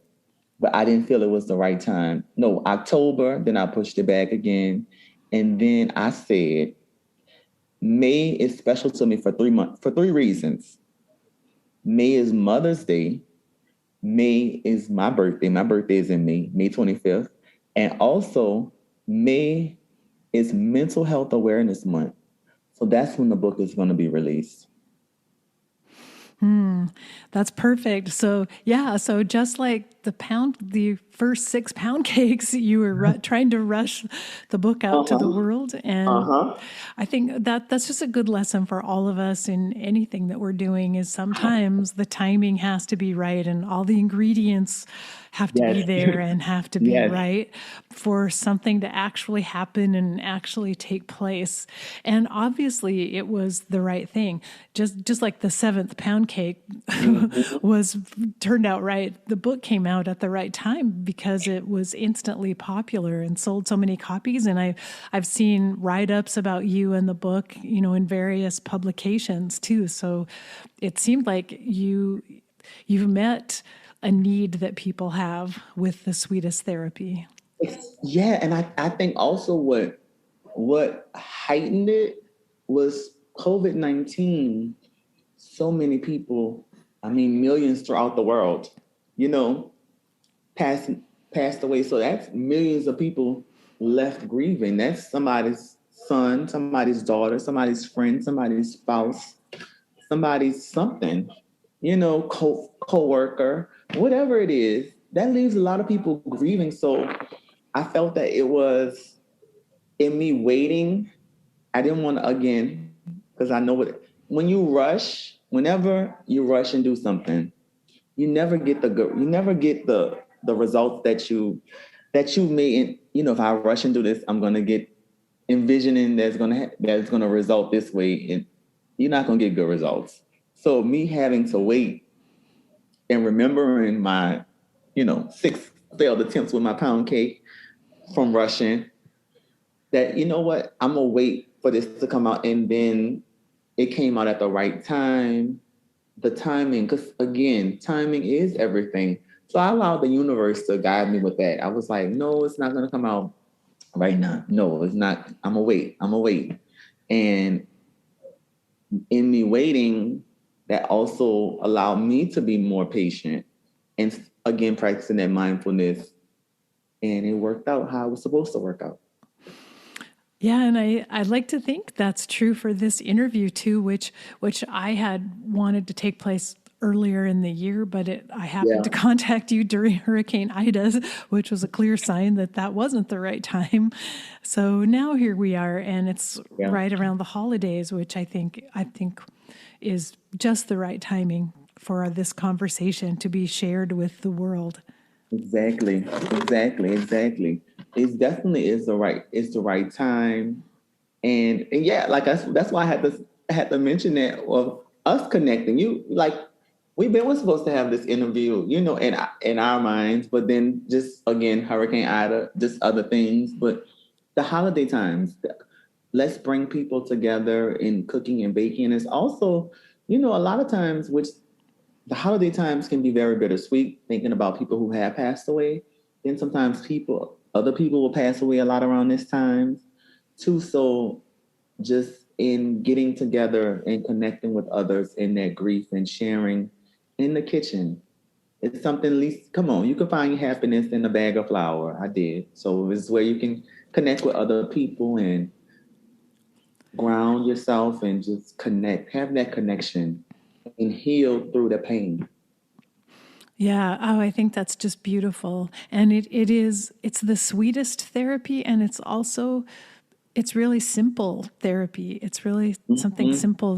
but I didn't feel it was the right time. No, October, then I pushed it back again. And then I said, May is special to me for 3 months, for 3 reasons. May is Mother's Day. May is my birthday. My birthday is in May 25th. And also, May is Mental Health Awareness Month. So that's when the book is going to be released. That's perfect. So yeah, so just like the first 6 pound cakes, you were trying to rush the book out to the world, and I think that's just a good lesson for all of us in anything that we're doing. Is sometimes the timing has to be right, and all the ingredients have to be Yes. there and have to be Yes. right for something to actually happen and actually take place. And obviously it was the right thing. Just like the 7th pound cake was turned out right. The book came out at the right time because it was instantly popular and sold so many copies. And I've seen write-ups about you and the book, in various publications too. So it seemed like you've met a need that people have with the Sweetest Therapy. Yeah, and I think also what heightened it was COVID-19. So many people, I mean millions throughout the world, you know, passed passed away. So that's millions of people left grieving. That's somebody's son, somebody's daughter, somebody's friend, somebody's spouse, somebody's something, co-worker, whatever it is. That leaves a lot of people grieving. So I felt that it was in me waiting. I didn't want to, again, because I know whenever you rush and do something, you never get the results that you may, if I rush and do this, I'm going to get envisioning that's going to result this way, and you're not going to get good results. So me having to wait and remembering my, 6 failed attempts with my pound cake from rushing, that, I'm going to wait for this to come out, and then it came out at the right time. The timing, because again, timing is everything. So I allowed the universe to guide me with that. I was like, no, it's not going to come out right now. No, it's not. I'm going to wait. I'm going to wait. And in me waiting, that also allowed me to be more patient and again, practicing that mindfulness. And it worked out how it was supposed to work out. Yeah, and I'd like to think that's true for this interview too, which I had wanted to take place earlier in the year, but I happened to contact you during Hurricane Ida, which was a clear sign that that wasn't the right time. So now here we are, and it's right around the holidays, which I think is just the right timing for this conversation to be shared with the world. Exactly. It definitely is it's the right time. And yeah, like that's why I had to mention that of us connecting. You like we're supposed to have this interview, in our minds, but then just again, Hurricane Ida, just other things. But the holiday times, let's bring people together in cooking and baking. It's also, a lot of times, which the holiday times can be very bittersweet, thinking about people who have passed away. Then sometimes other people will pass away a lot around this time too. So just in getting together and connecting with others in their grief and sharing in the kitchen. It's something, at least, come on, you can find your happiness in a bag of flour. I did. So it's where you can connect with other people and ground yourself and just have that connection and heal through the pain. Yeah. Oh, I think that's just beautiful. And it's the sweetest therapy. And it's really simple therapy. It's really something simple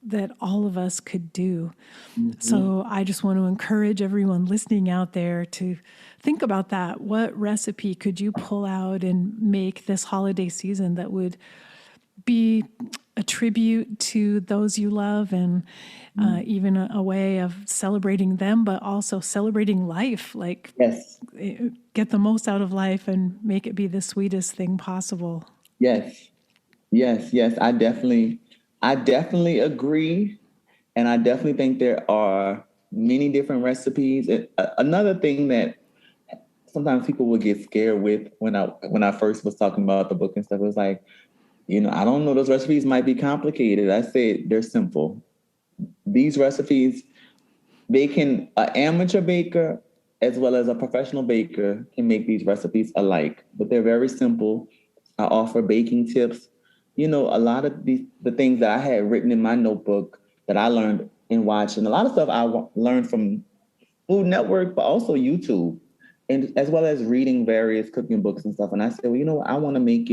that all of us could do. Mm-hmm. So I just want to encourage everyone listening out there to think about that. What recipe could you pull out and make this holiday season that would be a tribute to those you love and even a way of celebrating them, but also celebrating life, like get the most out of life and make it be the sweetest thing possible. Yes. I definitely agree. And I definitely think there are many different recipes. Another thing that sometimes people will get scared with when I first was talking about the book and stuff, it was like, I don't know, those recipes might be complicated. I said they're simple. These recipes, an amateur baker as well as a professional baker can make these recipes alike, but they're very simple. I offer baking tips. A lot of the things that I had written in my notebook that I learned in watching, a lot of stuff I learned from Food Network, but also YouTube, and as well as reading various cooking books and stuff. And I said, well, I want to make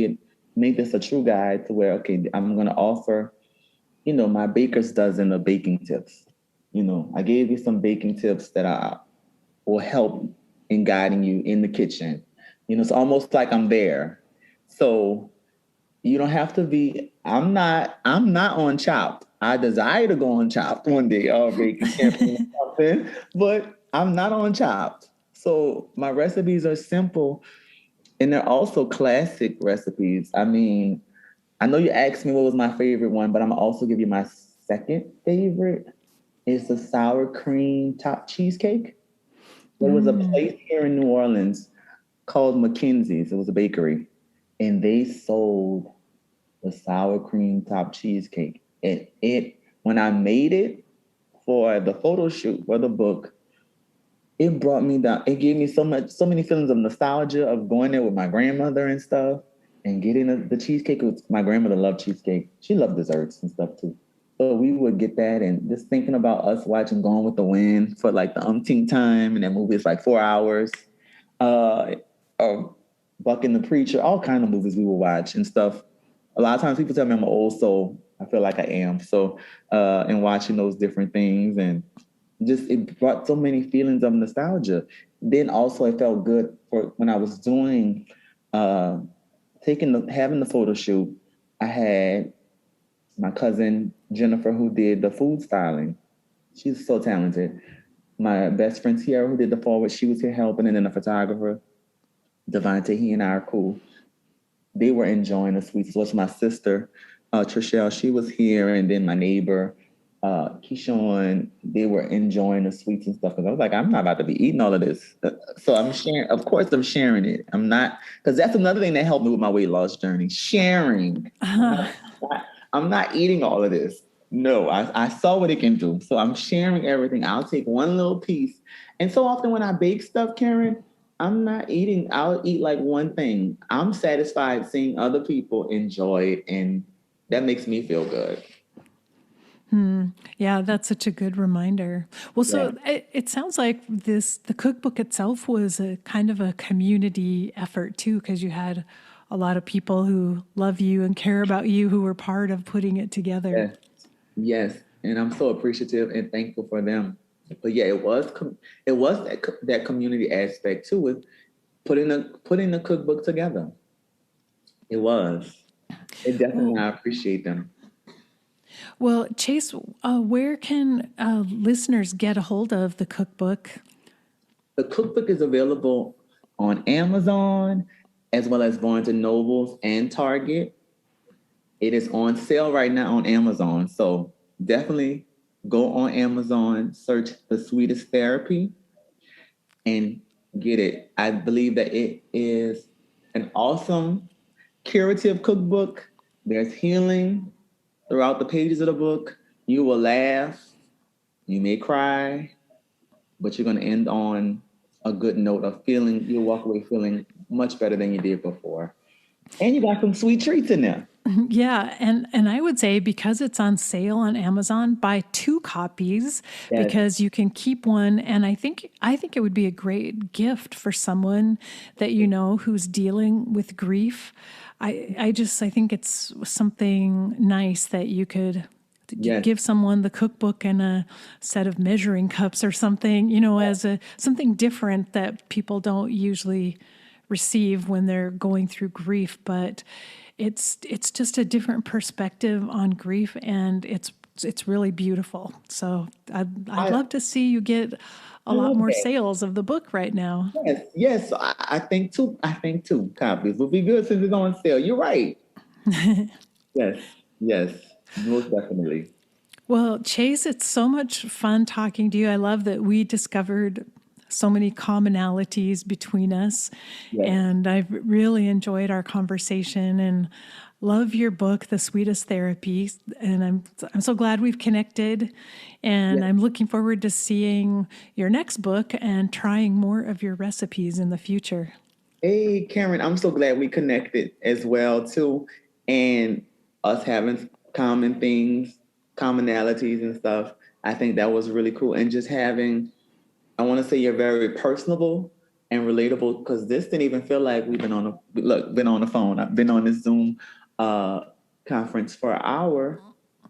this a true guide to where, okay, I'm going to offer, my baker's dozen of baking tips. I gave you some baking tips that will help in guiding you in the kitchen. It's almost like I'm there. So you don't have to be, I'm not on Chopped. I desire to go on Chopped one day or baking something, but I'm not on Chopped. So my recipes are simple and they're also classic recipes. I mean, I know you asked me what was my favorite one, but I'm gonna also give you my second favorite. It's the sour cream top cheesecake. There was a place here in New Orleans called Mackenzie's. It was a bakery, and they sold the sour cream top cheesecake. And when I made it for the photo shoot for the book, it brought me down. It gave me so many feelings of nostalgia of going there with my grandmother and stuff and getting the cheesecake. My grandmother loved cheesecake. She loved desserts and stuff too. So we would get that and just thinking about us watching Gone with the Wind for like the umpteenth time. And that movie is like 4 hours. Buck and the Preacher, all kind of movies we would watch and stuff. A lot of times people tell me I'm an old soul. I feel like I am. So, and watching those different things and just it brought so many feelings of nostalgia. Then also it felt good for when I was doing having the photo shoot. I had my cousin Jennifer who did the food styling. She's so talented. My best friend Tiara who did the forward, she was here helping, and then the photographer Devontae, he and I are cool. They were enjoying the sweets. So was my sister Trishelle, she was here, and then my neighbor, Keyshawn, they were enjoying the sweets and stuff. And I was like, I'm not about to be eating all of this. So I'm sharing, of course, I'm sharing it. I'm not, because that's another thing that helped me with my weight loss journey, sharing. I'm not eating all of this. No, I saw what it can do. So I'm sharing everything. I'll take one little piece. And so often when I bake stuff, Karen, I'm not eating, I'll eat like one thing. I'm satisfied seeing other people enjoy it, and that makes me feel good. Yeah, that's such a good reminder. Well, so Yeah. it sounds like the cookbook itself was a kind of a community effort too, because you had a lot of people who love you and care about you who were part of putting it together. Yes. Yes. And I'm so appreciative and thankful for them. But yeah, it was that community aspect too, with putting the cookbook together. It was. It definitely, Well, I appreciate them. well, Chase, where can listeners get a hold of the cookbook? The cookbook is available on Amazon as well as Barnes and Nobles and Target. It is on sale right now on Amazon. So definitely go on Amazon, search The Sweetest Therapy, and get it. I believe that it is an awesome curative cookbook. There's healing throughout the pages of the book. You will laugh, you may cry, but you're going to end on a good note of feeling, you'll walk away feeling much better than you did before. And you got some sweet treats in there. Yeah, and I would say because it's on sale on Amazon, buy 2 copies Yes, because you can keep one. And I think it would be a great gift for someone that you know who's dealing with grief. I think it's something nice that you could yes, give someone the cookbook and a set of measuring cups or something, as a something different that people don't usually receive when they're going through grief, but it's just a different perspective on grief, and it's really beautiful. So I'd I, love to see you get a I lot love more that. sales of the book right now. Yes, yes. So I think two. I think 2 copies would be good since it's on sale. You're right. Yes, yes, most definitely. Well, Chase, it's so much fun talking to you. I love that we discovered so many commonalities between us, Yes, and I've really enjoyed our conversation and love your book, The Sweetest Therapy. And I'm so glad we've connected, and yes. I'm looking forward to seeing your next book and trying more of your recipes in the future. Hey, Karen, I'm so glad we connected as well too, and us having common things, commonalities and stuff. I think that was really cool, and just having. I want to say you're very personable and relatable, because this didn't even feel like we've been on the phone. I've been on this Zoom uh, conference for an hour,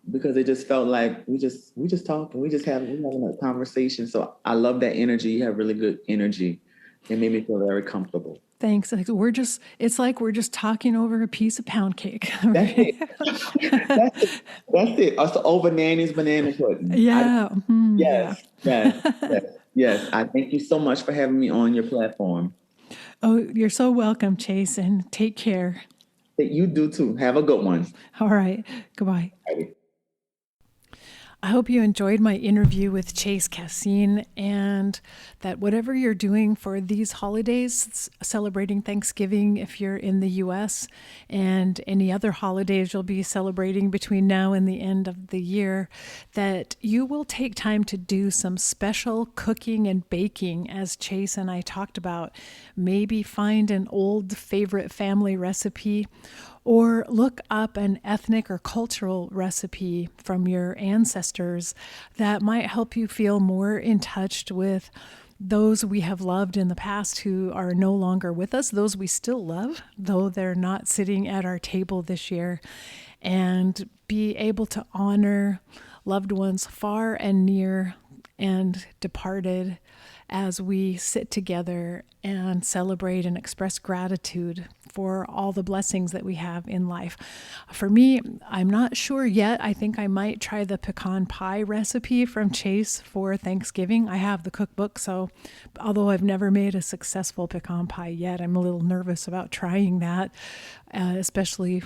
because it just felt like we just talking, we having a conversation. So I love that energy. You have really good energy. It made me feel very comfortable. Thanks. It's like we're just talking over a piece of pound cake. That's it. That's it. That's it. Us over Nanny's banana pudding. Yeah. Yeah. Yes, yes, yes, yes. I thank you so much for having me on your platform. Oh, you're so welcome, Chase, and take care. That you do too. Have a good one. All right. Goodbye. I hope you enjoyed my interview with Chase Cassine, and that whatever you're doing for these holidays, celebrating Thanksgiving if you're in the US, and any other holidays you'll be celebrating between now and the end of the year, that you will take time to do some special cooking and baking, as Chase and I talked about. Maybe find an old favorite family recipe, or look up an ethnic or cultural recipe from your ancestors that might help you feel more in touch with those we have loved in the past who are no longer with us, those we still love, though they're not sitting at our table this year, and be able to honor loved ones far and near and departed as we sit together and celebrate and express gratitude for all the blessings that we have in life. For me, I'm not sure yet. I think I might try the pecan pie recipe from Chase for Thanksgiving. I have the cookbook, so although I've never made a successful pecan pie yet, I'm a little nervous about trying that, especially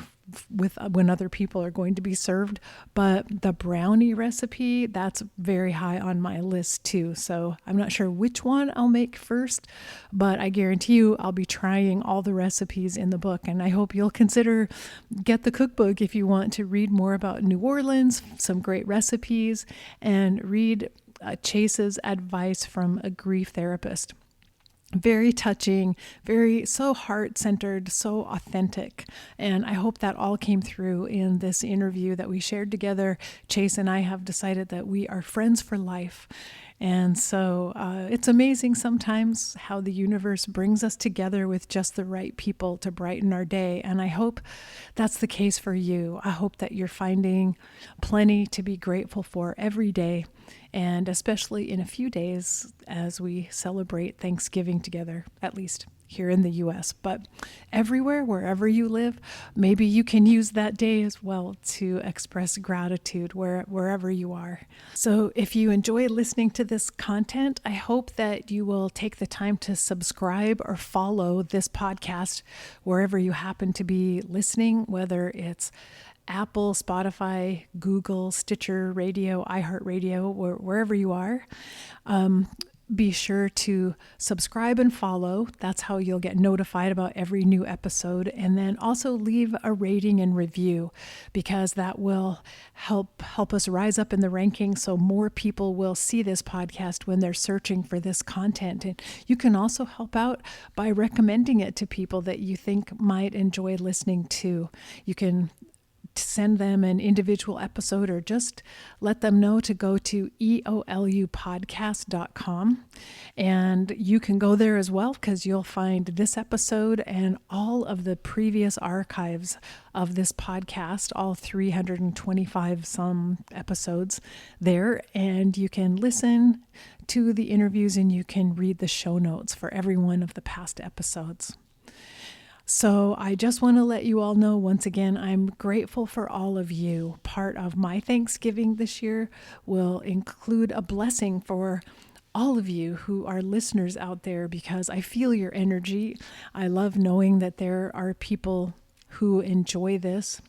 with when other people are going to be served. But the brownie recipe, that's very high on my list too. So I'm not sure which one I'll make first, but I guarantee you I'll be trying all the recipes in the book. And I hope you'll consider get the cookbook if you want to read more about New Orleans, some great recipes, and read Chase's advice from a grief therapist. Very touching, so heart-centered, so authentic. And I hope that all came through in this interview that we shared together. Chase and I have decided that we are friends for life. And so it's amazing sometimes how the universe brings us together with just the right people to brighten our day. And I hope that's the case for you. I hope that you're finding plenty to be grateful for every day, and especially in a few days as we celebrate Thanksgiving together, at least here in the U.S. But everywhere, wherever you live, maybe you can use that day as well to express gratitude wherever you are. So if you enjoy listening to this content, I hope that you will take the time to subscribe or follow this podcast wherever you happen to be listening, whether it's Apple, Spotify, Google, Stitcher Radio, iHeartRadio, wherever you are. Be sure to subscribe and follow. That's how you'll get notified about every new episode. And then also leave a rating and review, because that will help us rise up in the rankings so more people will see this podcast when they're searching for this content. And you can also help out by recommending it to people that you think might enjoy listening to. You can send them an individual episode or just let them know to go to eolupodcast.com. And you can go there as well, because you'll find this episode and all of the previous archives of this podcast, all 325 some episodes there. And you can listen to the interviews and you can read the show notes for every one of the past episodes. So I just want to let you all know once again, I'm grateful for all of you. Part of my Thanksgiving this year will include a blessing for all of you who are listeners out there, because I feel your energy. I love knowing that there are people who enjoy this.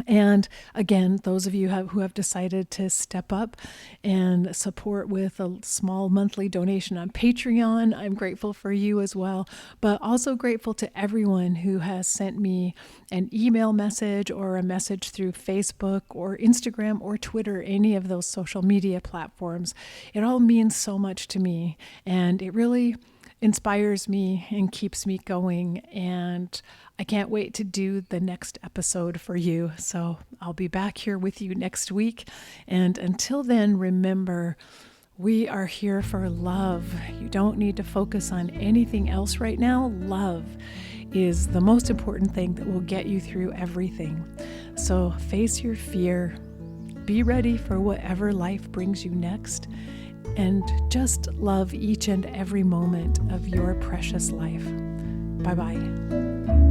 And again, those of you who have decided to step up and support with a small monthly donation on Patreon, I'm grateful for you as well, but also grateful to everyone who has sent me an email message or a message through Facebook or Instagram or Twitter, any of those social media platforms. It all means so much to me, and it really inspires me and keeps me going. And I can't wait to do the next episode for you. So I'll be back here with you next week. And until then, remember, we are here for love. You don't need to focus on anything else right now. Love is the most important thing that will get you through everything. So face your fear. Be ready for whatever life brings you next. And just love each and every moment of your precious life. Bye-bye.